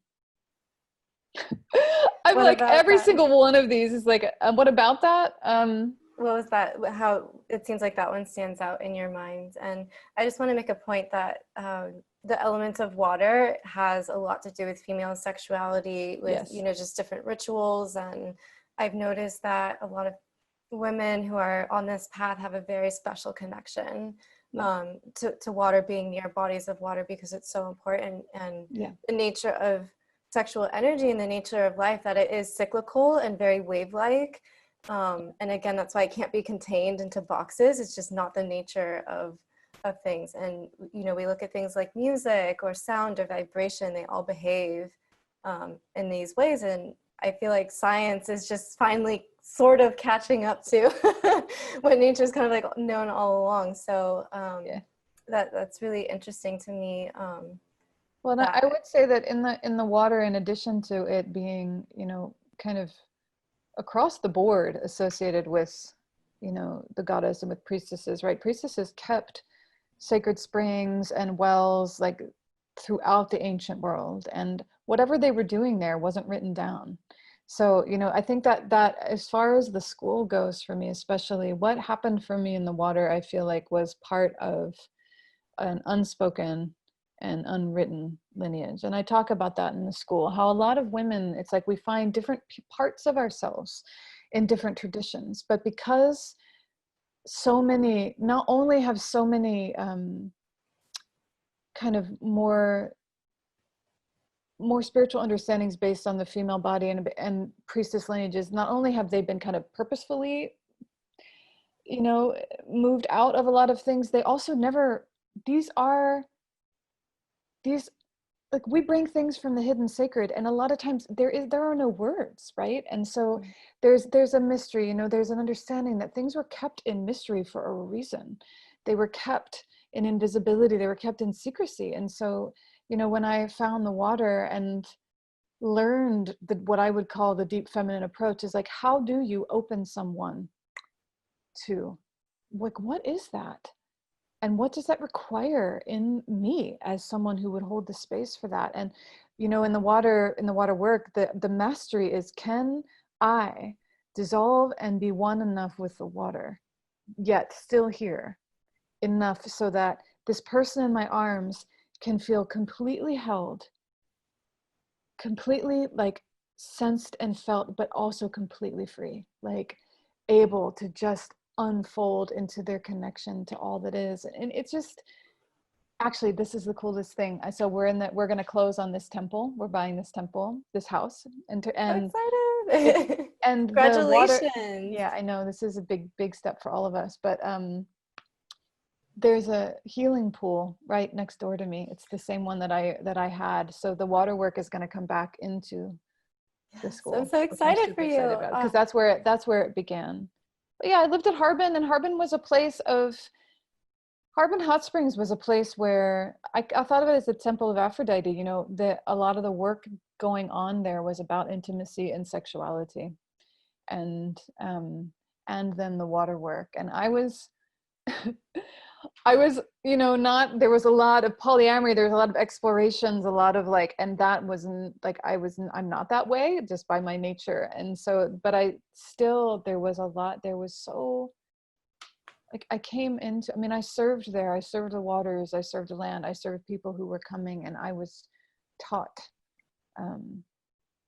like, every single one of these is like, what about that? What was that? How it seems like that one stands out in your mind. And I just want to make a point that the element of water has a lot to do with female sexuality, with, Yes. Just different rituals. And I've noticed that a lot of women who are on this path have a very special connection to water, being near bodies of water, because it's so important. And the nature of sexual energy and the nature of life, that it is cyclical and very wave-like. And again, that's why it can't be contained into boxes. It's just not the nature of things. And, we look at things like music or sound or vibration, they all behave in these ways. And I feel like science is just finally sort of catching up to what nature's kind of like known all along. So that's really interesting to me. Well, I would say that in the water, in addition to it being, kind of across the board associated with, the goddess and with priestesses, right? Priestesses kept sacred springs and wells like throughout the ancient world, and whatever they were doing there wasn't written down. So, I think that as far as the school goes for me, especially what happened for me in the water, I feel like was part of an unspoken and unwritten lineage. And I talk about that in the school, how a lot of women, it's like we find different parts of ourselves in different traditions, but because so many, not only have so many kind of more spiritual understandings based on the female body and priestess lineages, not only have they been kind of purposefully, moved out of a lot of things, they also never, like we bring things from the hidden sacred, and a lot of times there are no words, right? And so there's a mystery, there's an understanding that things were kept in mystery for a reason. They were kept in invisibility, they were kept in secrecy. And so, when I found the water and learned what I would call the deep feminine approach, is like, how do you open someone to, like, what is that? And what does that require in me as someone who would hold the space for that? And, in the water work, the mastery is, can I dissolve and be one enough with the water, yet still here enough so that this person in my arms can feel completely held, completely like sensed and felt, but also completely free, like able to just unfold into their connection to all that is. And it's just, actually, this is the coolest thing. So we're going to close on this temple. We're buying this temple, this house, and excited. And Congratulations. The water, yeah, I know this is a big step for all of us, but there's a healing pool right next door to me. It's the same one that I had. So the water work is going to come back into the school. I'm so excited for you, because that's where it began. But yeah, I lived at Harbin, and Harbin was a place of Harbin Hot Springs was a place where I thought of it as the temple of Aphrodite. You know, a lot of the work going on there was about intimacy and sexuality, and then the water work. And I was, I was, you know, not, there was a lot of polyamory, there was a lot of explorations, a lot of like, and that wasn't like, I'm not that way just by my nature. And so, but I still, there was a lot, there was so, like I came into, I mean, I served there, I served the waters, I served the land, I served people who were coming, and I was taught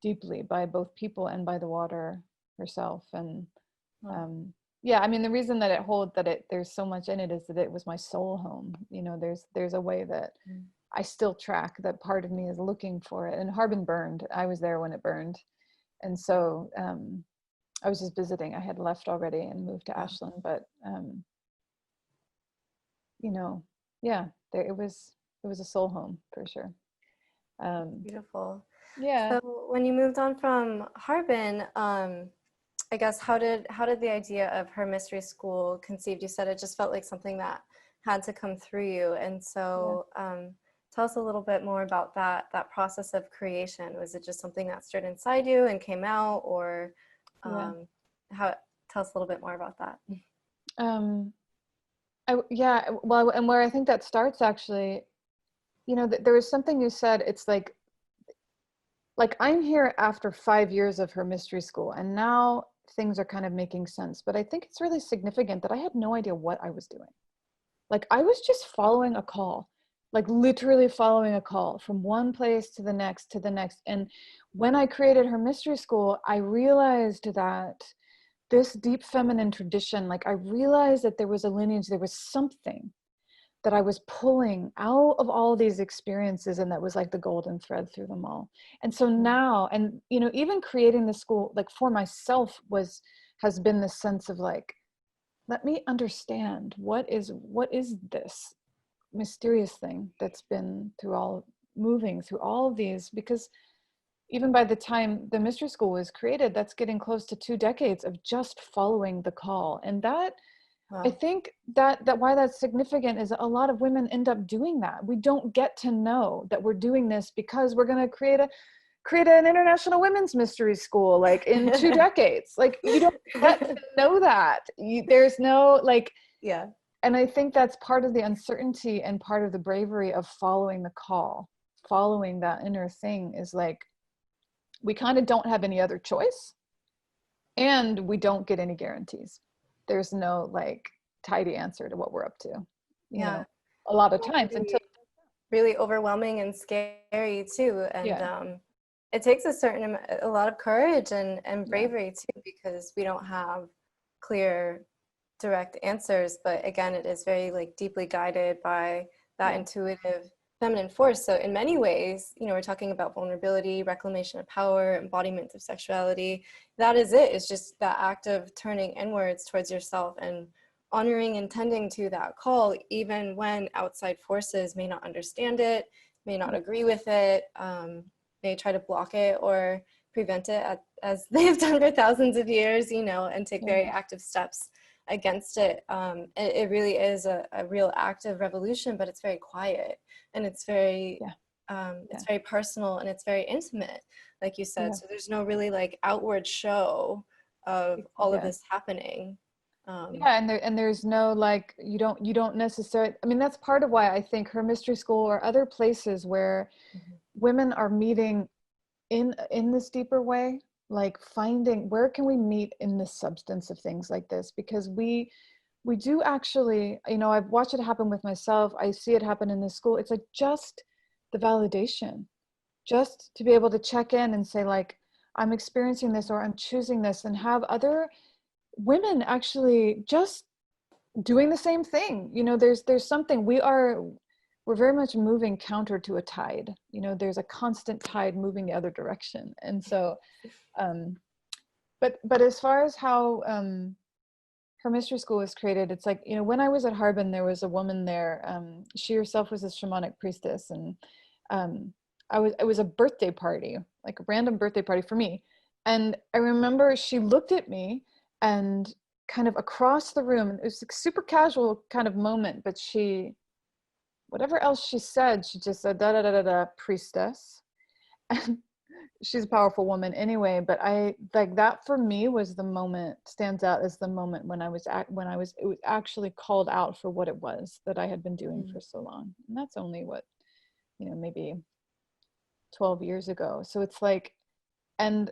deeply by both people and by the water herself. And yeah, I mean, the reason that there's so much in it is that it was my soul home. You know, there's a way that I still track that part of me is looking for it. And Harbin burned. I was there when it burned. And so I was just visiting. I had left already and moved to Ashland, but you know, yeah, it was a soul home for sure. Beautiful. Yeah. So when you moved on from Harbin, I guess how did the idea of her mystery school conceived? You said it just felt like something that had to come through you, and so tell us a little bit more about that process of creation. Was it just something that stirred inside you and came out, or tell us a little bit more about that? Well, and where I think that starts actually, you know, there was something you said. It's like I'm here after 5 years of her mystery school, and now things are kind of making sense. But I think it's really significant that I had no idea what I was doing. Like I was just following a call, like literally following a call from one place to the next to the next. And when I created her mystery school, I realized that this deep feminine tradition, like I realized that there was a lineage, there was something that I was pulling out of all these experiences, and that was like the golden thread through them all. And so now, and you know, even creating the school, like for myself, has been this sense of like, let me understand what is this mysterious thing that's been moving through all of these, because even by the time the mystery school was created, that's getting close to 2 decades of just following the call. And that, I think that why that's significant is a lot of women end up doing that. We don't get to know that we're doing this because we're going to create an international women's mystery school like in 2 decades. Like you don't get to know that. There's no like, yeah. And I think that's part of the uncertainty and part of the bravery of following the call, following that inner thing, is like, we kind of don't have any other choice, and we don't get any guarantees. There's no like tidy answer to what we're up to, you know, a lot of times until really overwhelming and scary too. And it takes a lot of courage and bravery too, because we don't have clear, direct answers. But again, it is very like deeply guided by that intuitive feminine force. So in many ways, you know, we're talking about vulnerability, reclamation of power, embodiment of sexuality. That is it. It's just that act of turning inwards towards yourself and honoring and tending to that call, even when outside forces may not understand it, may not agree with it, may try to block it or prevent it, as they've done for thousands of years, you know, and take very active steps against it. It really is a real act of revolution, but it's very quiet, and it's very it's very personal, and it's very intimate, like you said. So there's no really like outward show of all of this happening. And there's no like, you don't necessarily, I mean, that's part of why I think her mystery school or other places where women are meeting in this deeper way, like finding where can we meet in the substance of things like this, because we do actually, you know, I've watched it happen with myself. I see it happen in this school. It's like just the validation, just to be able to check in and say like, I'm experiencing this, or I'm choosing this, and have other women actually just doing the same thing. You know, there's something, we're very much moving counter to a tide. You know, there's a constant tide moving the other direction. And so but as far as how her mystery school was created, it's like, you know, when I was at Harbin, there was a woman there. She herself was a shamanic priestess, and it was a birthday party, like a random birthday party for me. And I remember she looked at me, and kind of across the room. It was a super casual kind of moment, but whatever else she said, she just said, da da da da da, priestess. And she's a powerful woman anyway, but I like that for me was the moment, stands out as the moment when it was actually called out for what it was that I had been doing for so long. And that's only what, maybe 12 years ago. So it's like, and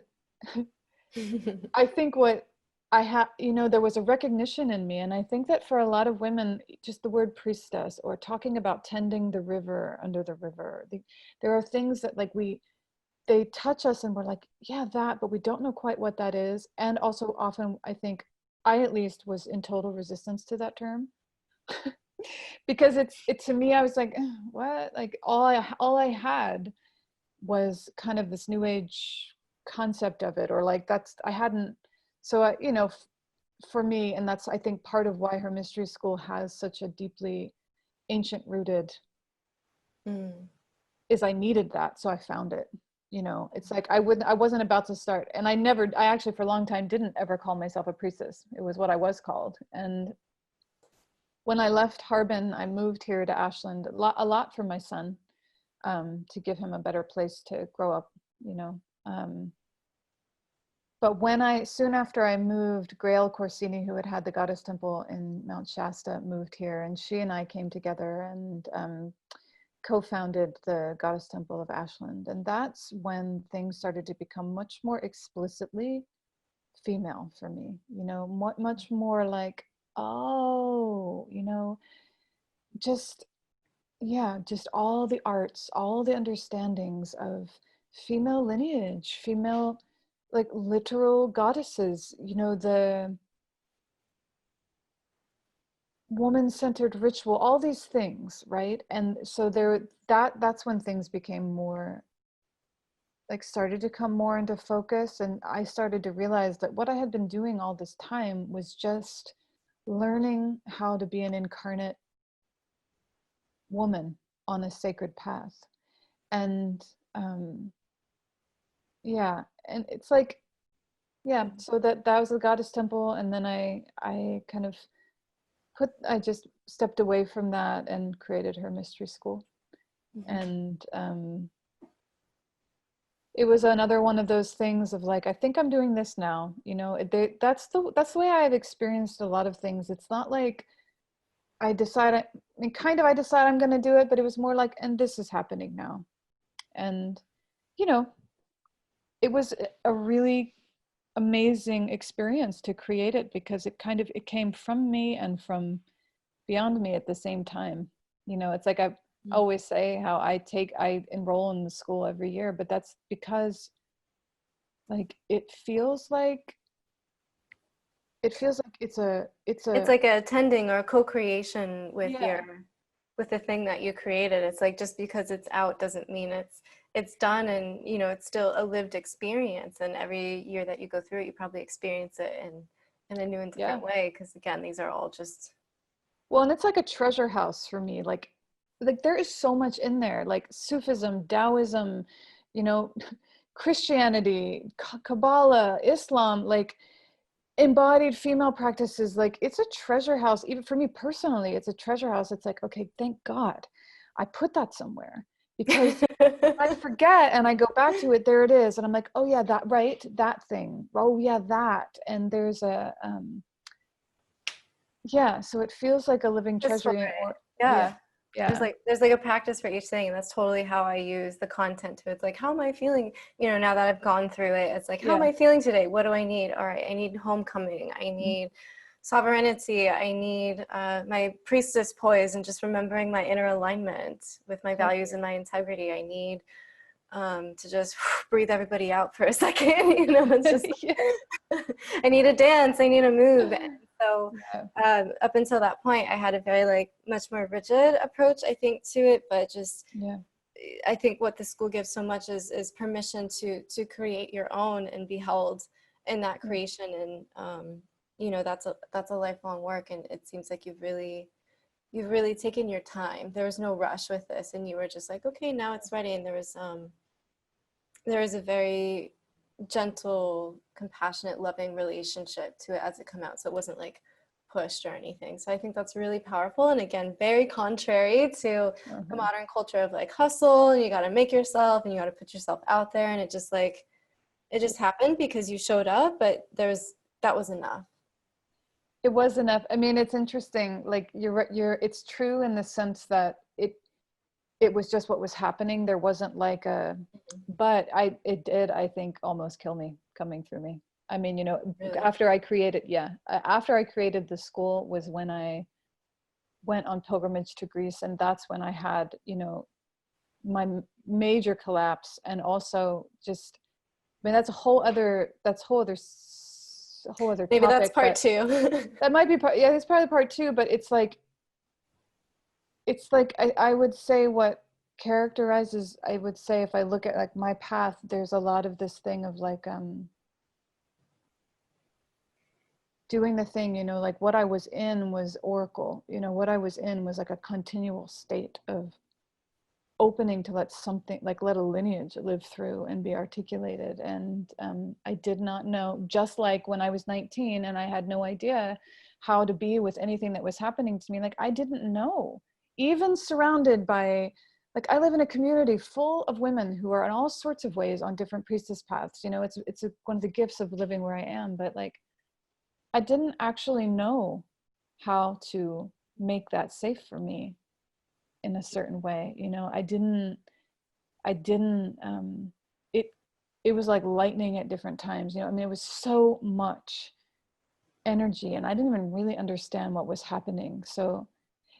I think what I have, there was a recognition in me. And I think that for a lot of women, just the word priestess or talking about tending the river under the river, there are things that like they touch us and we're like, yeah, that, but we don't know quite what that is. And also often, I think I at least was in total resistance to that term because it to me, I was like, what? Like all I had was kind of this new age concept of it, or like I hadn't, so I, for me, and that's, I think, part of why her mystery school has such a deeply ancient rooted, is I needed that. So I found it. It's like I wasn't about to start, and I actually for a long time didn't ever call myself a priestess. It was what I was called. And when I left Harbin, I moved here to Ashland a lot for my son, to give him a better place to grow up, but soon after I moved, Grail Corsini, who had the goddess temple in Mount Shasta, moved here, and she and I came together and co-founded the Goddess Temple of Ashland. And that's when things started to become much more explicitly female for me, much more like, oh, just all the arts, all the understandings of female lineage, female, like literal goddesses, the woman-centered ritual, all these things, right? And so that's when things became more like started to come more into focus, and I started to realize that what I had been doing all this time was just learning how to be an incarnate woman on a sacred path. And and it's like, so that was the goddess temple, and then I kind of I just stepped away from that and created her mystery school. And it was another one of those things of like, I think I'm doing this now, that's the way I've experienced a lot of things. It's not like I decide I'm going to do it, but it was more like, and this is happening now. And it was a really amazing experience to create it, because it came from me and from beyond me at the same time. It's like I always say how I enroll in the school every year, but that's because like it feels like it's like a attending or a co-creation with with the thing that you created. It's like, just because it's out doesn't mean it's done, and it's still a lived experience, and every year that you go through it, you probably experience it in a new and different way, because again, these are all just, well, and it's like a treasure house for me. Like there is so much in there, like Sufism, Taoism, Christianity, Kabbalah, Islam, like embodied female practices. Like it's a treasure house. Even for me personally, it's a treasure house. It's like, okay, thank God I put that somewhere, because I forget and I go back to it, there it is. And I'm like, oh yeah, that, right, that thing. Oh yeah, that. And there's a, so it feels like a living treasure. There's like a practice for each thing, and that's totally how I use the content to. It's like, how am I feeling, now that I've gone through it? It's like, how am I feeling today? What do I need? All right, I need homecoming, I need sovereignty, I need my priestess poise, and just remembering my inner alignment with my values and my integrity. I need to just breathe everybody out for a second. It's just I need a dance, I need a move. And so up until that point, I had a very much more rigid approach, I think, to it, but just I think what the school gives so much is permission to create your own and be held in that creation. And that's a lifelong work, and it seems like you've really taken your time. There was no rush with this, and you were just like, okay, now it's ready. And there was a very gentle, compassionate, loving relationship to it as it came out. So it wasn't like pushed or anything. So I think that's really powerful. And again, very contrary to the modern culture of like hustle and you got to make yourself and you got to put yourself out there. And it just like, it just happened because you showed up, but that was enough. It was enough. I mean, it's interesting. Like it's true in the sense that it was just what was happening. There wasn't like but it did, I think, almost kill me coming through me. I mean, you know, Really? after I created the school was when I went on pilgrimage to Greece. And that's when I had, you know, my major collapse. And also just, I mean, that's a whole other topic. Maybe that's part two. That might be part, yeah, it's probably part two, but it's like I would say what characterizes, I would say if I look at like my path, there's a lot of this thing of like doing the thing, you know, like what I was in was oracle, you know, what I was in was like a continual state of opening to let something, like let a lineage live through and be articulated. And I did not know, just like when I was 19 and I had no idea how to be with anything that was happening to me, like I didn't know, even surrounded by, like I live in a community full of women who are in all sorts of ways on different priestess paths, you know, it's one of the gifts of living where I am, but like I didn't actually know how to make that safe for me in a certain way, you know. I didn't it was like lightning at different times, you know. I mean, it was so much energy and I didn't even really understand what was happening. So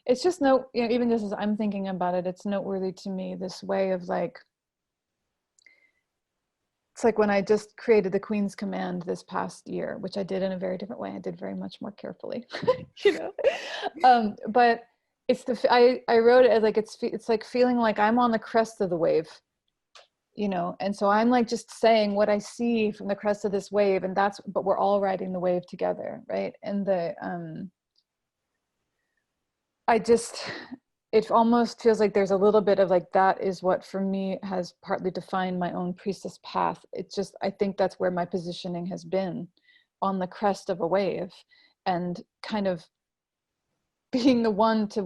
it's just you know, even just as I'm thinking about it, it's noteworthy to me, this way of like, it's like when I just created the Queen's Command this past year, which I did in a very different way. I did very much more carefully, you know. But it's I wrote it as like it's like feeling like I'm on the crest of the wave, you know. And so I'm like just saying what I see from the crest of this wave, and but we're all riding the wave together, right? And it almost feels like there's a little bit of like, that is what for me has partly defined my own priestess path. It's just, I think that's where my positioning has been, on the crest of a wave, and kind of being the one to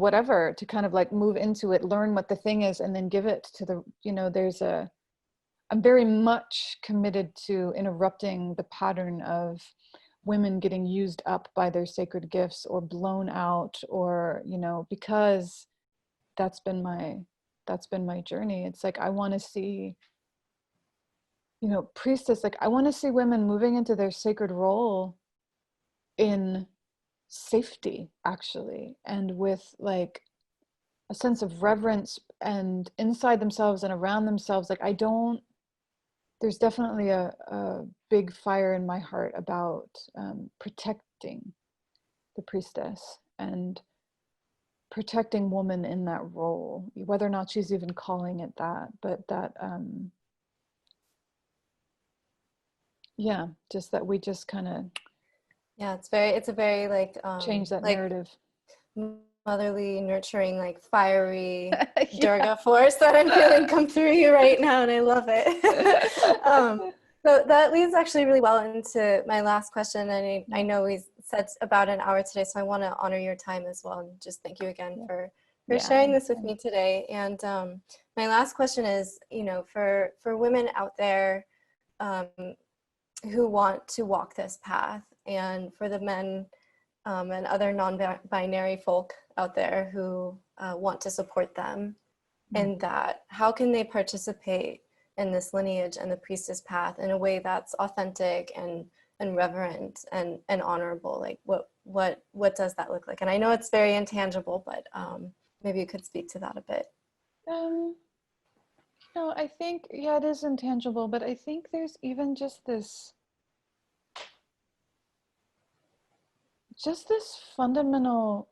kind of like move into it, learn what the thing is, and then give it to the, you know, I'm very much committed to interrupting the pattern of women getting used up by their sacred gifts or blown out, or, you know, because that's been my journey. It's like, I want to see, you know, priestess, like I want to see women moving into their sacred role in safety, actually, and with like a sense of reverence and inside themselves and around themselves. Like there's definitely a big fire in my heart about protecting the priestess and protecting woman in that role, whether or not she's even calling it that, but that yeah, just that we just kind of it's a very like change that like narrative, motherly, nurturing, like fiery yeah. Durga force that I'm feeling come through you right now, and I love it. So that leads actually really well into my last question, and I know we said about an hour today, so I want to honor your time as well, and just thank you again for sharing this with me today. And my last question is, you know, for women out there who want to walk this path, and for the men and other non-binary folk out there who want to support them in that, how can they participate in this lineage and the priestess path in a way that's authentic and reverent and honorable? Like what does that look like? And I know it's very intangible, but maybe you could speak to that a bit. No, I think, yeah, it is intangible, but I think there's even just this fundamental,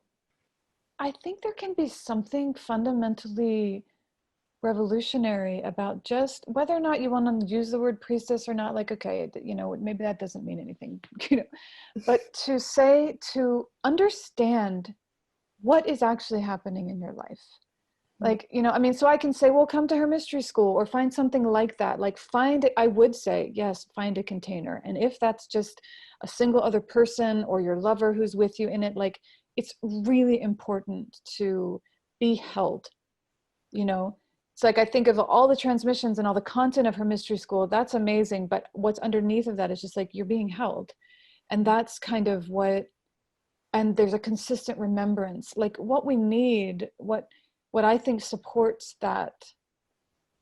I think there can be something fundamentally revolutionary about just whether or not you want to use the word priestess or not. Like, okay, you know, maybe that doesn't mean anything, you know, but to understand what is actually happening in your life, Like, you know, I mean, so I can say, well, come to her mystery school or find something like that. Like I would say, yes, find a container. And if that's just a single other person or your lover who's with you in it, like, it's really important to be held, you know. It's like, I think of all the transmissions and all the content of her mystery school, that's amazing. But what's underneath of that is just like, you're being held. And that's kind of what, and there's a consistent remembrance, like what we need, what I think supports that,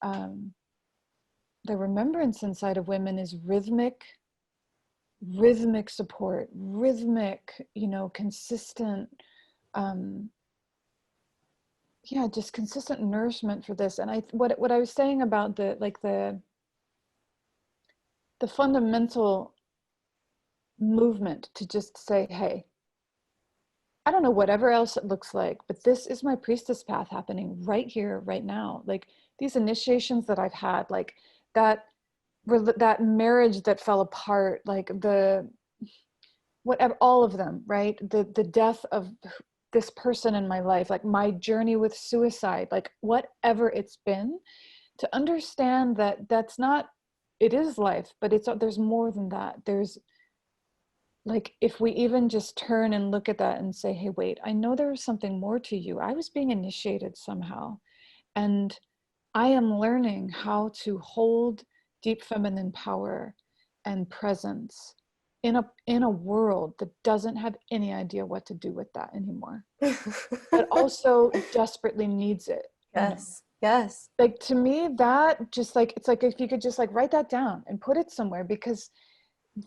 the remembrance inside of women is rhythmic support, rhythmic, you know, consistent, yeah, just consistent nourishment for this. And what I was saying about the, like the fundamental movement to just say, hey, I don't know whatever else it looks like, but this is my priestess path happening right here, right now. Like these initiations that I've had, like that marriage that fell apart, like the, whatever, all of them, right? The death of this person in my life, like my journey with suicide, like whatever it's been, to understand that that's not, it is life, but there's more than that. There's, like, if we even just turn and look at that and say, hey, wait, I know there was something more to you. I was being initiated somehow. And I am learning how to hold deep feminine power and presence in a world that doesn't have any idea what to do with that anymore, but also desperately needs it. Yes. Yes. Like, to me, that just like, it's like, if you could just like write that down and put it somewhere, because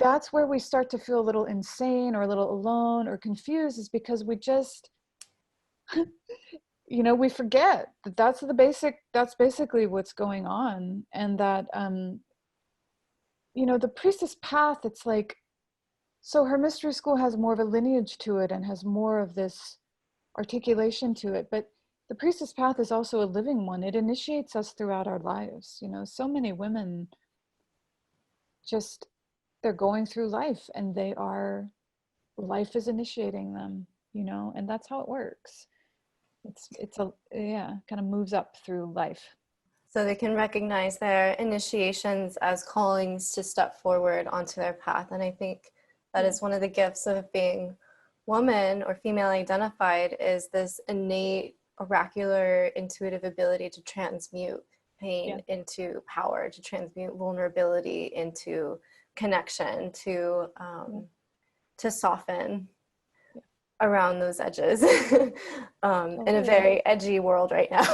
that's where we start to feel a little insane or a little alone or confused, is because we just, you know, we forget that that's basically what's going on. And that, you know, the priestess path, it's like, so her mystery school has more of a lineage to it and has more of this articulation to it. But the priestess path is also a living one. It initiates us throughout our lives. You know, so many women just, they're going through life and life is initiating them, you know, and that's how it works. It's a, yeah, kind of moves up through life. So they can recognize their initiations as callings to step forward onto their path. And I think that is one of the gifts of being woman or female identified, is this innate, oracular, intuitive ability to transmute pain into power, to transmute vulnerability into connection, to soften around those edges in a very edgy world right now.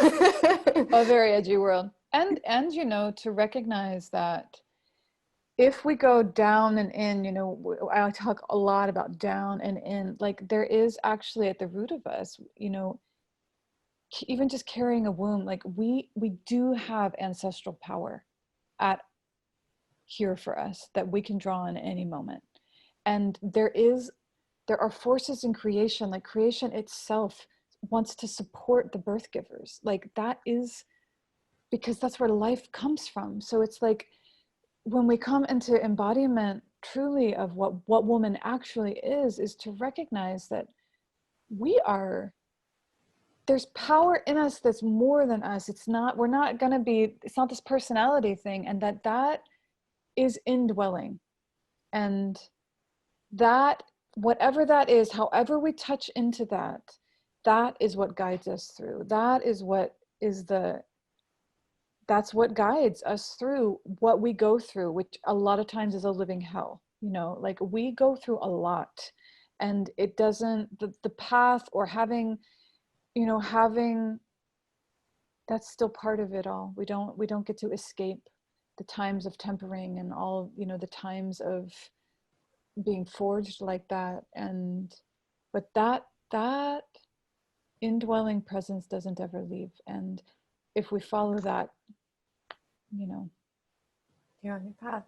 A very edgy world. And you know, to recognize that if we go down and in, you know, I talk a lot about down and in, like there is actually at the root of us, you know, even just carrying a womb, like we do have ancestral power at here for us that we can draw on any moment. And there are forces in creation, like creation itself wants to support the birth givers. Like that is because that's where life comes from. So it's like, when we come into embodiment truly of what woman actually is to recognize that there's power in us that's more than us. It's not this personality thing, and that is indwelling. And that, whatever that is, however we touch into that, that is what guides us through. That's what guides us through what we go through, which a lot of times is a living hell. You know, like we go through a lot, and it doesn't, the path or having, that's still part of it all. We don't get to escape the times of tempering and all, the times of being forged like that. But that indwelling presence doesn't ever leave. And if we follow that, you're on your path.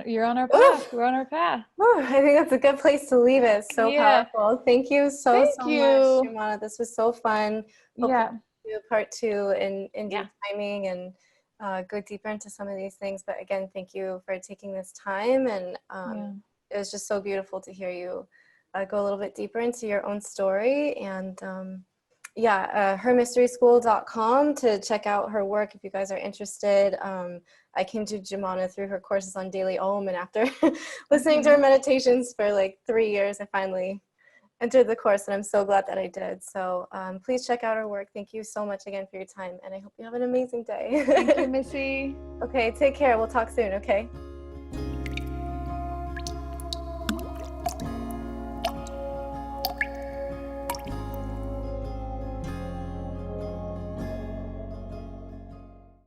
You're on our path. We're on our path. I think that's a good place to leave it. So powerful. Thank you so much, Jumana. This was so fun. Hope do a part 2 in due timing and go deeper into some of these things. But again, thank you for taking this time. And it was just so beautiful to hear you go a little bit deeper into your own story. And hermysteryschool.com to check out her work if you guys are interested. I came to Jumana through her courses on Daily Om, and after listening to her meditations for like 3 years, I finally entered the course, and I'm so glad that I did. So please check out her work. Thank you so much again for your time, and I hope you have an amazing day. Thank you, Missy. Okay, take care. We'll talk soon, okay?